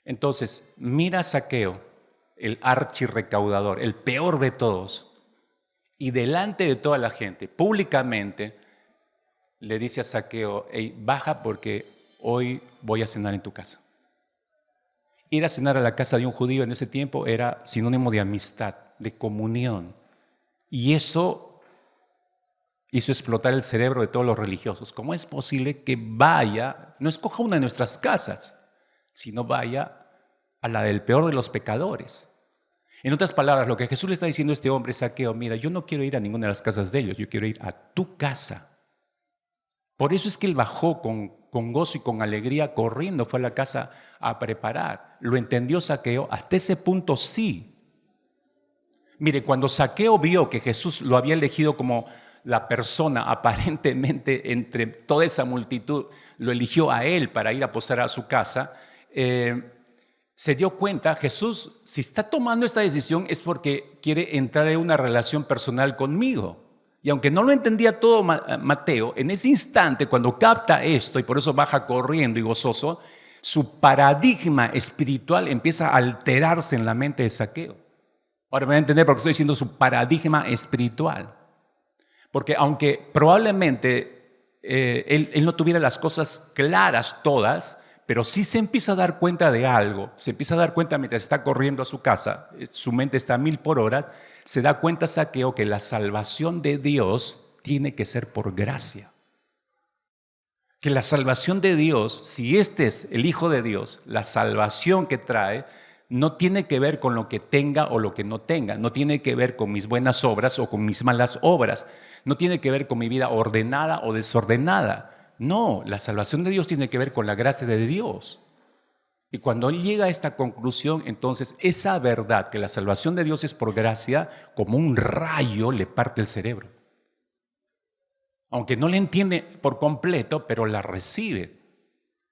Entonces, mira a Zaqueo, el archirrecaudador, el peor de todos, y delante de toda la gente, públicamente, le dice a Zaqueo: hey, baja porque hoy voy a cenar en tu casa. Ir a cenar a la casa de un judío en ese tiempo era sinónimo de amistad, de comunión. Y eso hizo explotar el cerebro de todos los religiosos. ¿Cómo es posible que vaya, no escoja una de nuestras casas, sino vaya a la del peor de los pecadores? En otras palabras, lo que Jesús le está diciendo a este hombre, Zaqueo: mira, yo no quiero ir a ninguna de las casas de ellos, yo quiero ir a tu casa. Por eso es que él bajó con gozo y con alegría, corriendo, fue a la casa a preparar. ¿Lo entendió Zaqueo? Hasta ese punto sí. Mire, cuando Zaqueo vio que Jesús lo había elegido como la persona aparentemente entre toda esa multitud, lo eligió a él para ir a posar a su casa, se dio cuenta, Jesús, si está tomando esta decisión es porque quiere entrar en una relación personal conmigo. Y aunque no lo entendía todo Mateo, en ese instante, cuando capta esto, y por eso baja corriendo y gozoso, su paradigma espiritual empieza a alterarse en la mente de Zaqueo. Ahora me van a entender por qué estoy diciendo su paradigma espiritual. Porque aunque probablemente él no tuviera las cosas claras todas, pero sí se empieza a dar cuenta de algo, se empieza a dar cuenta mientras está corriendo a su casa, su mente está a 1000 por hora, se da cuenta Zaqueo que la salvación de Dios tiene que ser por gracia. Que la salvación de Dios, si este es el Hijo de Dios, la salvación que trae, no tiene que ver con lo que tenga o lo que no tenga, no tiene que ver con mis buenas obras o con mis malas obras, no tiene que ver con mi vida ordenada o desordenada. No, la salvación de Dios tiene que ver con la gracia de Dios. Y cuando él llega a esta conclusión, entonces esa verdad que la salvación de Dios es por gracia, como un rayo le parte el cerebro. Aunque no la entiende por completo, pero la recibe.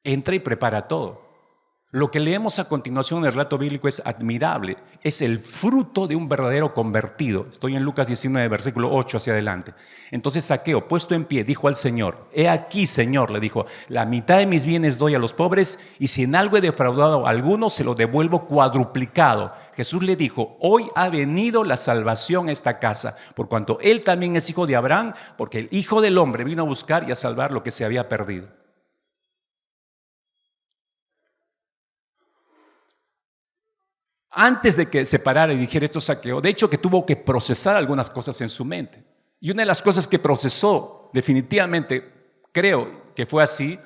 Entra y prepara todo. Lo que leemos a continuación en el relato bíblico es admirable. Es el fruto de un verdadero convertido. Estoy en Lucas 19, versículo 8 hacia adelante. Entonces Zaqueo, puesto en pie, dijo al Señor: he aquí, Señor, le dijo, la mitad de mis bienes doy a los pobres, y si en algo he defraudado a alguno, se lo devuelvo cuadruplicado. Jesús le dijo: hoy ha venido la salvación a esta casa, por cuanto él también es hijo de Abraham, porque el Hijo del Hombre vino a buscar y a salvar lo que se había perdido. Antes de que se parara y dijera esto Zaqueo, de hecho que tuvo que procesar algunas cosas en su mente. Y una de las cosas que procesó, definitivamente creo que fue así,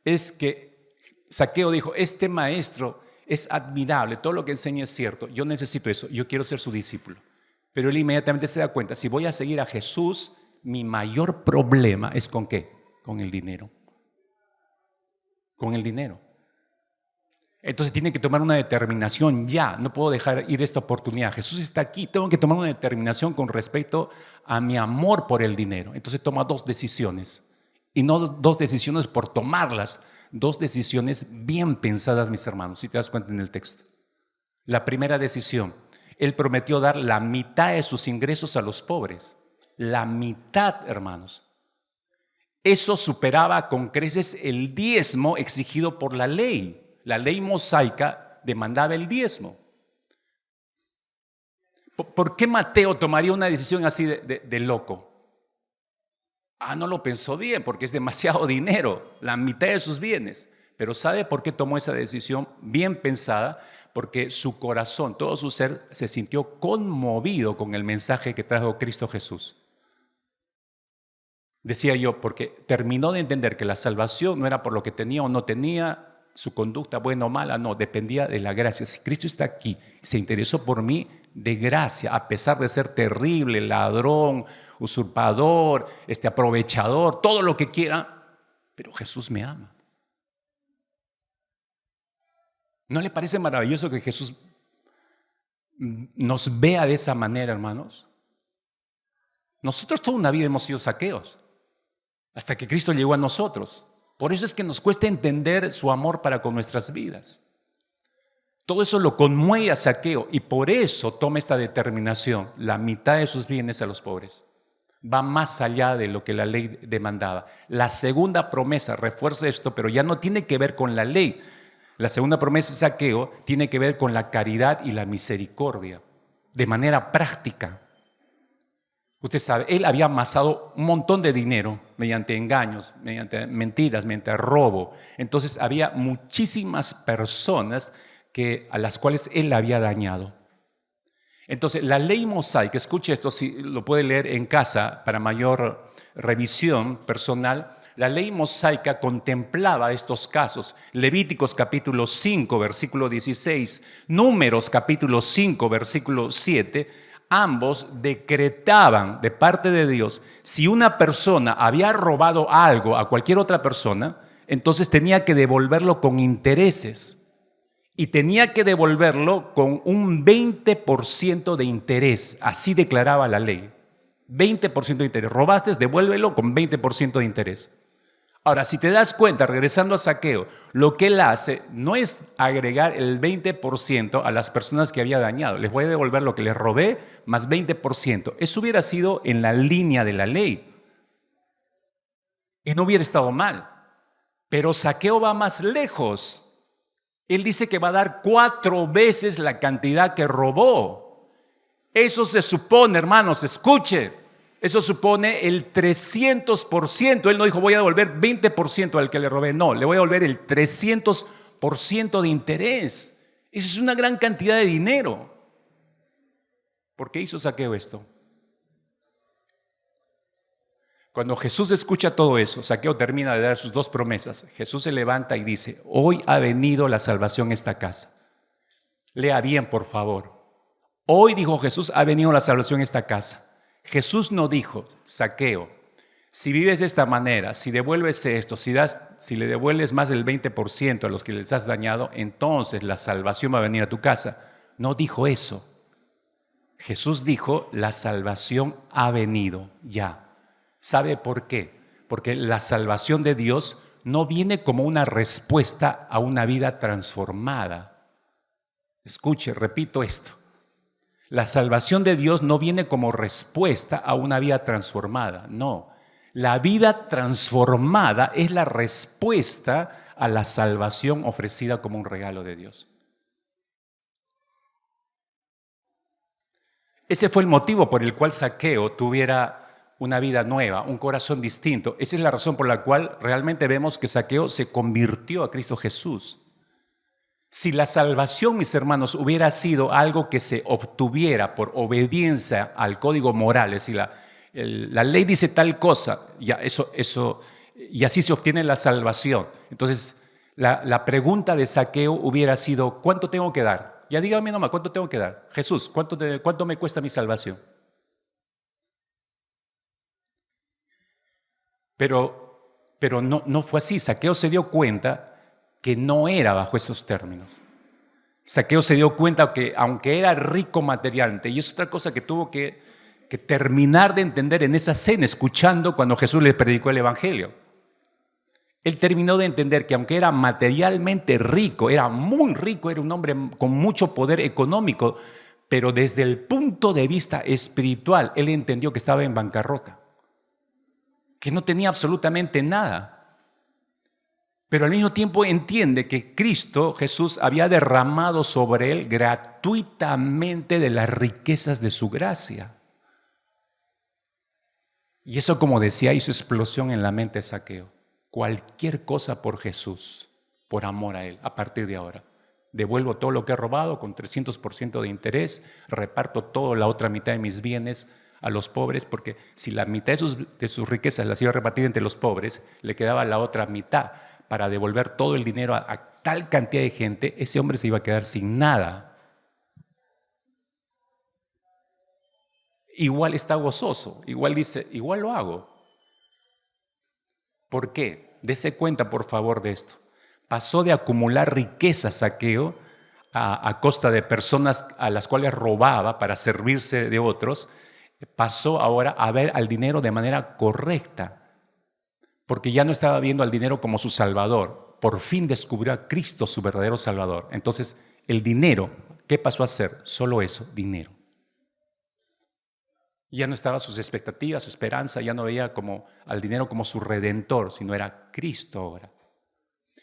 es que Zaqueo dijo: este maestro es admirable, todo lo que enseña es cierto, yo necesito eso, yo quiero ser su discípulo. Pero él inmediatamente se da cuenta: si voy a seguir a Jesús, mi mayor problema es ¿con qué? Con el dinero. Con el dinero. Entonces tiene que tomar una determinación ya, no puedo dejar ir esta oportunidad. Jesús está aquí, tengo que tomar una determinación con respecto a mi amor por el dinero. Entonces toma dos decisiones, y no dos decisiones por tomarlas, dos decisiones bien pensadas, mis hermanos, si te das cuenta en el texto. La primera decisión, él prometió dar la mitad de sus ingresos a los pobres. La mitad, hermanos. Eso superaba con creces el diezmo exigido por la ley. La ley mosaica demandaba el diezmo. ¿Por qué Mateo tomaría una decisión así de loco? No lo pensó bien, porque es demasiado dinero, la mitad de sus bienes. Pero ¿sabe por qué tomó esa decisión bien pensada? Porque su corazón, todo su ser, se sintió conmovido con el mensaje que trajo Cristo Jesús. Decía yo, porque terminó de entender que la salvación no era por lo que tenía o no tenía, su conducta buena o mala, no, dependía de la gracia. Si Cristo está aquí, se interesó por mí de gracia, a pesar de ser terrible, ladrón, usurpador, aprovechador, todo lo que quiera, pero Jesús me ama. ¿No le parece maravilloso que Jesús nos vea de esa manera, hermanos? Nosotros toda una vida hemos sido saqueos, hasta que Cristo llegó a nosotros. Por eso es que nos cuesta entender su amor para con nuestras vidas. Todo eso lo conmueve a Zaqueo y por eso toma esta determinación, la mitad de sus bienes a los pobres. Va más allá de lo que la ley demandaba. La segunda promesa refuerza esto, pero ya no tiene que ver con la ley. La segunda promesa de Zaqueo tiene que ver con la caridad y la misericordia, de manera práctica. Usted sabe, él había amasado un montón de dinero mediante engaños, mediante mentiras, mediante robo. Entonces había muchísimas personas a las cuales él había dañado. Entonces la ley mosaica, escuche esto, si lo puede leer en casa para mayor revisión personal. La ley mosaica contemplaba estos casos. Levíticos capítulo 5, versículo 16, Números capítulo 5, versículo 7, ambos decretaban de parte de Dios, si una persona había robado algo a cualquier otra persona, entonces tenía que devolverlo con intereses. Y tenía que devolverlo con un 20% de interés, así declaraba la ley. 20% de interés. Robaste, devuélvelo con 20% de interés. Ahora, si te das cuenta, regresando a Zaqueo, lo que él hace no es agregar el 20% a las personas que había dañado. Les voy a devolver lo que les robé más 20%. Eso hubiera sido en la línea de la ley. Y no hubiera estado mal. Pero Zaqueo va más lejos. Él dice que va a dar 4 veces la cantidad que robó. Eso se supone, hermanos, escuche, eso supone el 300%. Él no dijo voy a devolver 20% al que le robé, no, le voy a devolver el 300% de interés. Eso es una gran cantidad de dinero. ¿Por qué hizo Zaqueo esto? Cuando Jesús escucha todo eso, Zaqueo termina de dar sus 2 promesas. Jesús se levanta y dice, hoy ha venido la salvación a esta casa. Lea bien, por favor. Hoy, dijo Jesús, ha venido la salvación a esta casa. Jesús no dijo, Zaqueo, si vives de esta manera, si devuelves esto, si le devuelves más del 20% a los que les has dañado, entonces la salvación va a venir a tu casa. No dijo eso. Jesús dijo, la salvación ha venido ya. ¿Sabe por qué? Porque la salvación de Dios no viene como una respuesta a una vida transformada. Escuche, repito esto. La salvación de Dios no viene como respuesta a una vida transformada, no. La vida transformada es la respuesta a la salvación ofrecida como un regalo de Dios. Ese fue el motivo por el cual Zaqueo tuviera una vida nueva, un corazón distinto. Esa es la razón por la cual realmente vemos que Zaqueo se convirtió a Cristo Jesús. Si la salvación, mis hermanos, hubiera sido algo que se obtuviera por obediencia al código moral, es decir, la ley dice tal cosa, ya y así se obtiene la salvación. Entonces, la pregunta de Zaqueo hubiera sido, ¿cuánto tengo que dar? Ya dígame nomás, ¿cuánto tengo que dar? Jesús, ¿cuánto me cuesta mi salvación? Pero no fue así. Zaqueo se dio cuenta que no era bajo esos términos. Zaqueo se dio cuenta que aunque era rico materialmente, y es otra cosa que tuvo que terminar de entender en esa cena, escuchando cuando Jesús le predicó el Evangelio. Él terminó de entender que aunque era materialmente rico, era muy rico, era un hombre con mucho poder económico, pero desde el punto de vista espiritual, él entendió que estaba en bancarrota, que no tenía absolutamente nada. Pero al mismo tiempo entiende que Cristo, Jesús, había derramado sobre él gratuitamente de las riquezas de su gracia. Y eso, como decía, hizo explosión en la mente de Zaqueo. Cualquier cosa por Jesús, por amor a él, a partir de ahora. Devuelvo todo lo que he robado con 300% de interés, reparto toda la otra mitad de mis bienes a los pobres, porque si la mitad de sus riquezas las iba a repartir entre los pobres, le quedaba la otra mitad para devolver todo el dinero a tal cantidad de gente, ese hombre se iba a quedar sin nada. Igual está gozoso, igual dice, igual lo hago. ¿Por qué? Dese cuenta, por favor, de esto. Pasó de acumular riqueza Zaqueo a costa de personas a las cuales robaba para servirse de otros, pasó ahora a ver al dinero de manera correcta, porque ya no estaba viendo al dinero como su salvador. Por fin descubrió a Cristo, su verdadero salvador. Entonces, el dinero, ¿qué pasó a ser? Solo eso, dinero. Ya no estaba sus expectativas, su esperanza, ya no veía al dinero como su redentor, sino era Cristo ahora.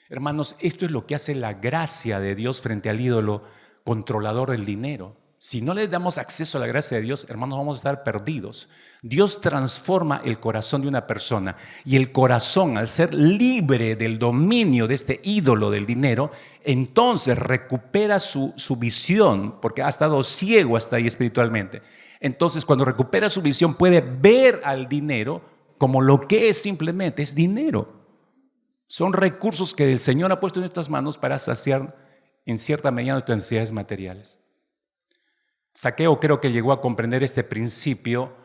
Hermanos, esto es lo que hace la gracia de Dios frente al ídolo controlador del dinero. Si no le damos acceso a la gracia de Dios, hermanos, vamos a estar perdidos. Dios transforma el corazón de una persona y el corazón, al ser libre del dominio de este ídolo del dinero, entonces recupera su visión, porque ha estado ciego hasta ahí espiritualmente. Entonces, cuando recupera su visión, puede ver al dinero como lo que es simplemente, es dinero. Son recursos que el Señor ha puesto en nuestras manos para saciar en cierta medida nuestras necesidades materiales. Zaqueo creo que llegó a comprender este principio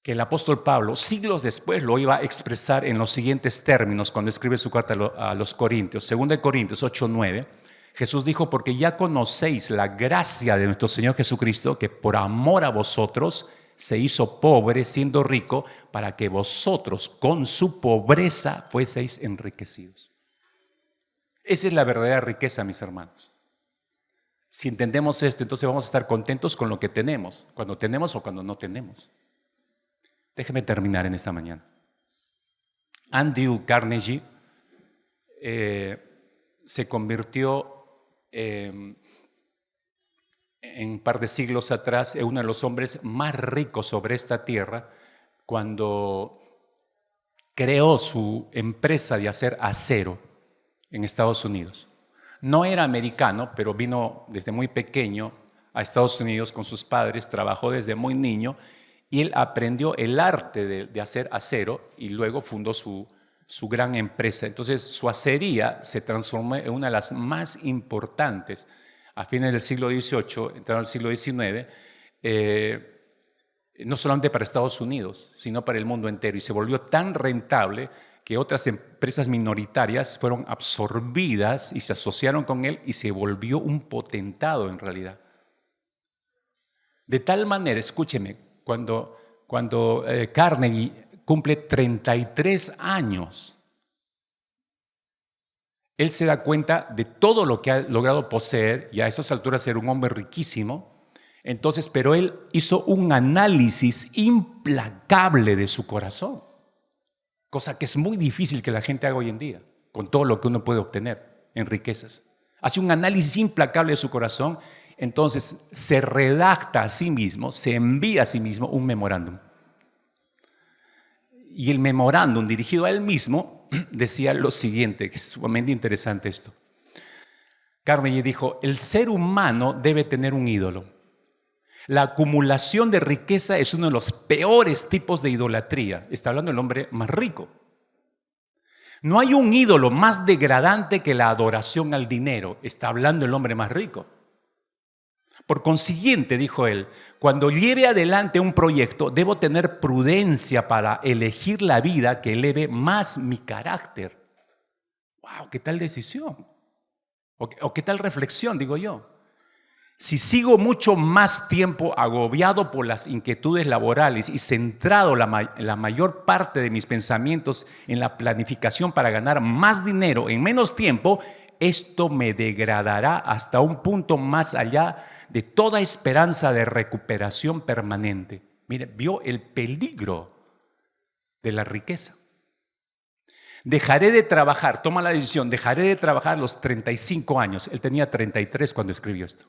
que el apóstol Pablo, siglos después, lo iba a expresar en los siguientes términos cuando escribe su carta a los Corintios. 2 Corintios 8:9, Jesús dijo, porque ya conocéis la gracia de nuestro Señor Jesucristo, que por amor a vosotros se hizo pobre siendo rico, para que vosotros con su pobreza fueseis enriquecidos. Esa es la verdadera riqueza, mis hermanos. Si entendemos esto, entonces vamos a estar contentos con lo que tenemos, cuando tenemos o cuando no tenemos. Déjeme terminar en esta mañana. Andrew Carnegie se convirtió en un par de siglos atrás en uno de los hombres más ricos sobre esta tierra cuando creó su empresa de hacer acero en Estados Unidos. No era americano, pero vino desde muy pequeño a Estados Unidos con sus padres, trabajó desde muy niño y él aprendió el arte de hacer acero y luego fundó su gran empresa. Entonces su acería se transformó en una de las más importantes a fines del siglo XVIII, entrando al siglo XIX, no solamente para Estados Unidos, sino para el mundo entero. Y se volvió tan rentable que otras empresas minoritarias fueron absorbidas y se asociaron con él y se volvió un potentado en realidad. De tal manera, escúcheme, cuando Carnegie cumple 33 años, él se da cuenta de todo lo que ha logrado poseer y a esas alturas era un hombre riquísimo. Entonces, pero él hizo un análisis implacable de su corazón, cosa que es muy difícil que la gente haga hoy en día, con todo lo que uno puede obtener en riquezas. Hace un análisis implacable de su corazón, entonces se redacta a sí mismo, se envía a sí mismo un memorándum. Y el memorándum dirigido a él mismo decía lo siguiente, que es sumamente interesante esto. Carnegie dijo, el ser humano debe tener un ídolo. La acumulación de riqueza es uno de los peores tipos de idolatría. Está hablando el hombre más rico. No hay un ídolo más degradante que la adoración al dinero. Está hablando el hombre más rico. Por consiguiente, dijo él, cuando lleve adelante un proyecto, debo tener prudencia para elegir la vida que eleve más mi carácter. ¡Wow! ¿Qué tal decisión? ¿O qué tal reflexión, digo yo? Si sigo mucho más tiempo agobiado por las inquietudes laborales y centrado la mayor parte de mis pensamientos en la planificación para ganar más dinero en menos tiempo, esto me degradará hasta un punto más allá de toda esperanza de recuperación permanente. Mire, vio el peligro de la riqueza. Dejaré de trabajar, toma la decisión, dejaré de trabajar a los 35 años. Él tenía 33 cuando escribió esto.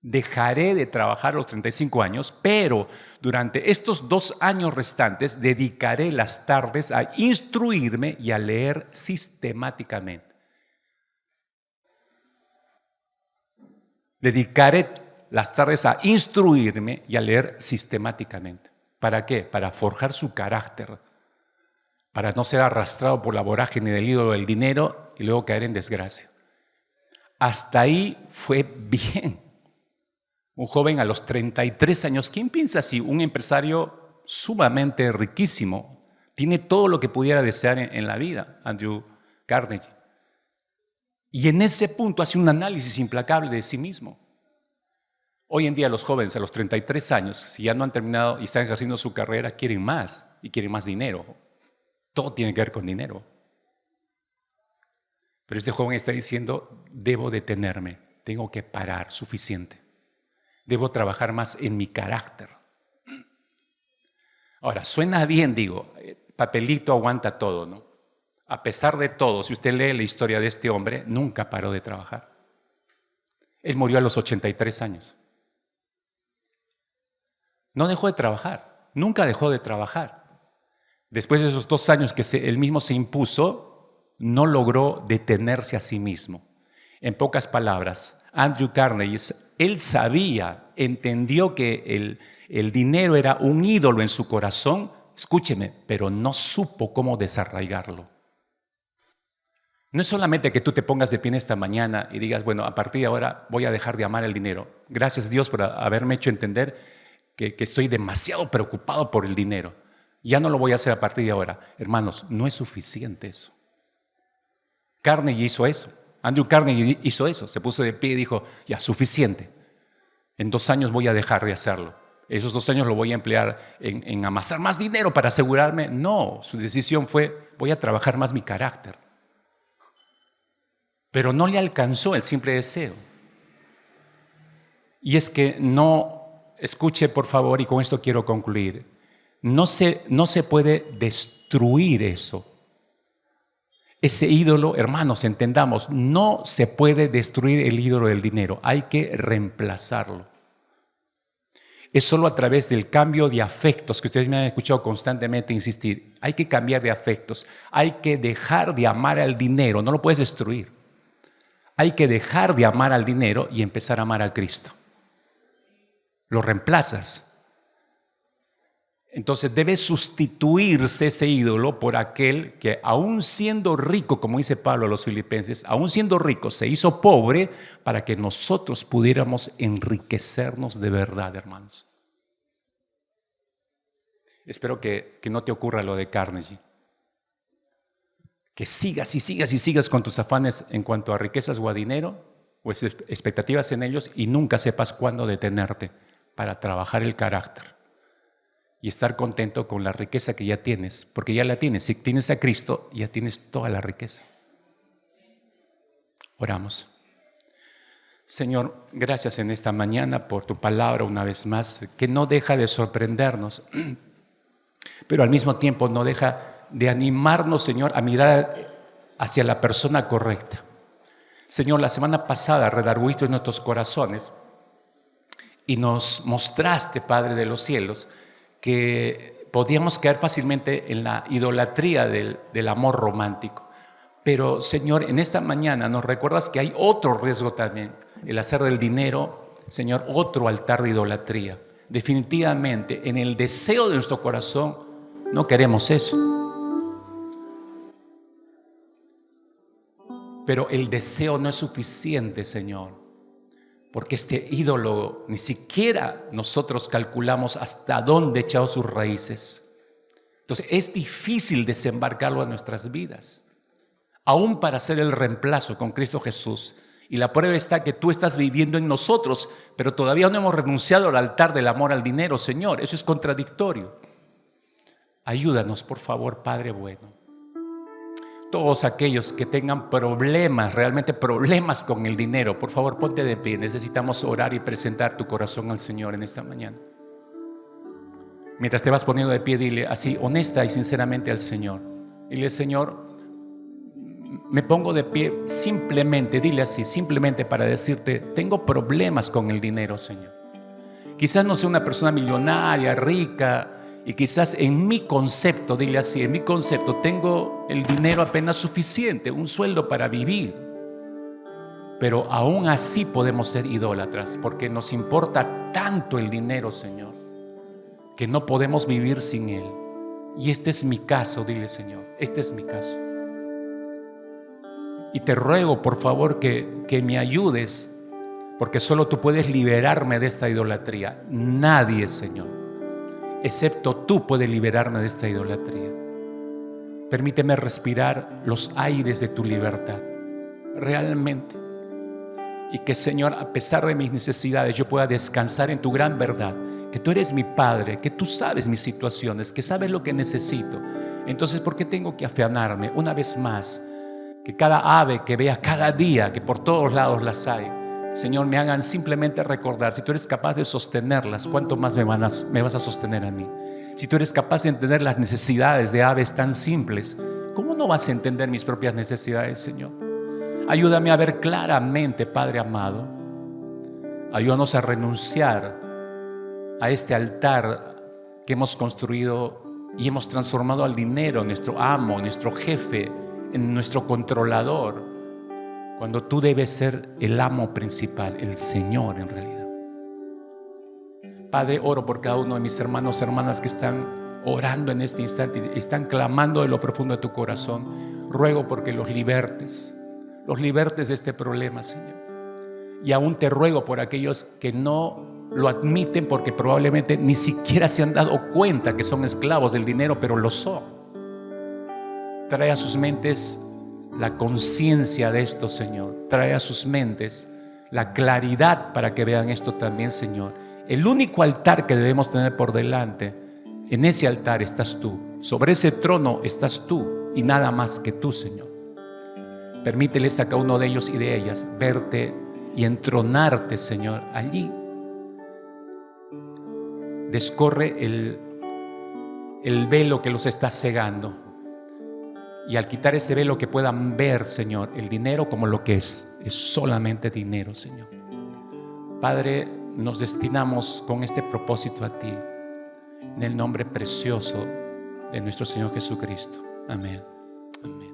Dejaré de trabajar a los 35 años, pero durante estos 2 años restantes dedicaré las tardes a instruirme y a leer sistemáticamente. Dedicaré las tardes a instruirme y a leer sistemáticamente. ¿Para qué? Para forjar su carácter, para no ser arrastrado por la vorágine del ídolo del dinero y luego caer en desgracia. Hasta ahí fue bien. Un joven a los 33 años, ¿quién piensa así? Un empresario sumamente riquísimo, tiene todo lo que pudiera desear en la vida, Andrew Carnegie. Y en ese punto hace un análisis implacable de sí mismo. Hoy en día los jóvenes a los 33 años, si ya no han terminado y están ejerciendo su carrera, quieren más y quieren más dinero. Todo tiene que ver con dinero. Pero este joven está diciendo, debo detenerme, tengo que parar, suficiente. Debo trabajar más en mi carácter. Ahora, suena bien, digo, papelito aguanta todo, ¿no? A pesar de todo, si usted lee la historia de este hombre, nunca paró de trabajar. Él murió a los 83 años. No dejó de trabajar, nunca dejó de trabajar. Después de esos 2 años que él mismo se impuso, no logró detenerse a sí mismo. En pocas palabras, Andrew Carnegie, él sabía, entendió que el dinero era un ídolo en su corazón, escúcheme, pero no supo cómo desarraigarlo. No es solamente que tú te pongas de pie en esta mañana y digas, bueno, a partir de ahora voy a dejar de amar el dinero. Gracias Dios por haberme hecho entender que estoy demasiado preocupado por el dinero. Ya no lo voy a hacer a partir de ahora. Hermanos, no es suficiente eso. Carnegie hizo eso. Andrew Carnegie hizo eso. Se puso de pie y dijo, ya, suficiente. En 2 años voy a dejar de hacerlo. Esos 2 años lo voy a emplear en amasar más dinero para asegurarme. No, su decisión fue, voy a trabajar más mi carácter. Pero no le alcanzó el simple deseo. Y es que no, escuche por favor, y con esto quiero concluir, no se puede destruir eso. Ese ídolo, hermanos, entendamos, no se puede destruir el ídolo del dinero, hay que reemplazarlo. Es solo a través del cambio de afectos, que ustedes me han escuchado constantemente insistir, hay que cambiar de afectos, hay que dejar de amar al dinero, no lo puedes destruir. Hay que dejar de amar al dinero y empezar a amar a Cristo. Lo reemplazas. Entonces debe sustituirse ese ídolo por aquel que aún siendo rico, como dice Pablo a los filipenses, aún siendo rico se hizo pobre para que nosotros pudiéramos enriquecernos de verdad, hermanos. Espero que no te ocurra lo de Carnegie. Que sigas y sigas y sigas con tus afanes en cuanto a riquezas o a dinero o expectativas en ellos y nunca sepas cuándo detenerte para trabajar el carácter y estar contento con la riqueza que ya tienes, porque ya la tienes. Si tienes a Cristo, ya tienes toda la riqueza. Oramos. Señor, gracias en esta mañana por tu palabra una vez más, que no deja de sorprendernos, pero al mismo tiempo no deja de animarnos, Señor, a mirar hacia la persona correcta. Señor, la semana pasada redarguiste en nuestros corazones y nos mostraste, Padre de los cielos, que podíamos caer fácilmente en la idolatría del amor romántico. Pero, Señor, en esta mañana nos recuerdas que hay otro riesgo también, el hacer del dinero, Señor, otro altar de idolatría. Definitivamente, en el deseo de nuestro corazón, no queremos eso. Pero el deseo no es suficiente, Señor, porque este ídolo ni siquiera nosotros calculamos hasta dónde ha echado sus raíces. Entonces es difícil desembarcarlo a nuestras vidas, aún para hacer el reemplazo con Cristo Jesús. Y la prueba está que tú estás viviendo en nosotros, pero todavía no hemos renunciado al altar del amor al dinero, Señor. Eso es contradictorio. Ayúdanos, por favor, Padre bueno. Todos aquellos que tengan problemas, realmente problemas con el dinero, por favor ponte de pie. Necesitamos orar y presentar tu corazón al Señor en esta mañana. Mientras te vas poniendo de pie, dile así, honesta y sinceramente al Señor. Dile, Señor, me pongo de pie simplemente, dile así, simplemente para decirte, tengo problemas con el dinero, Señor. Quizás no sea una persona millonaria, rica, y quizás en mi concepto, dile así, en mi concepto tengo el dinero apenas suficiente, un sueldo para vivir. Pero aún así podemos ser idólatras porque nos importa tanto el dinero, Señor, que no podemos vivir sin él. Y este es mi caso, dile, Señor, este es mi caso. Y te ruego, por favor, que me ayudes, porque solo tú puedes liberarme de esta idolatría. Nadie, Señor, excepto tú, puede liberarme de esta idolatría. Permíteme respirar los aires de tu libertad. realmente. Y que, Señor, a pesar de mis necesidades, yo pueda descansar en tu gran verdad, que tú eres mi Padre, que tú sabes mis situaciones, que sabes lo que necesito. Entonces, ¿por qué tengo que afanarme? Una vez más, que cada ave que vea cada día, que por todos lados las hay, Señor, me hagan simplemente recordar, si tú eres capaz de sostenerlas, ¿cuánto más me vas a sostener a mí? Si tú eres capaz de entender las necesidades de aves tan simples, ¿cómo no vas a entender mis propias necesidades, Señor? Ayúdame a ver claramente, Padre amado. Ayúdanos a renunciar a este altar que hemos construido y hemos transformado al dinero en nuestro amo, en nuestro jefe, en nuestro controlador, cuando tú debes ser el amo principal, el Señor en realidad. Padre, oro por cada uno de mis hermanos y hermanas que están orando en este instante y están clamando de lo profundo de tu corazón. Ruego porque los libertes de este problema, Señor. Y aún te ruego por aquellos que no lo admiten porque probablemente ni siquiera se han dado cuenta que son esclavos del dinero, pero lo son. Trae a sus mentes la conciencia de esto, Señor. Trae a sus mentes la claridad para que vean esto también, Señor. El único altar que debemos tener por delante, en ese altar estás tú. Sobre ese trono estás tú y nada más que tú, Señor. Permíteles a cada uno de ellos y de ellas verte y entronarte, Señor, allí. Descorre el velo que los está cegando. Y al quitar ese velo, que puedan ver, Señor, el dinero como lo que es solamente dinero, Señor. Padre, nos destinamos con este propósito a ti, en el nombre precioso de nuestro Señor Jesucristo. Amén. Amén.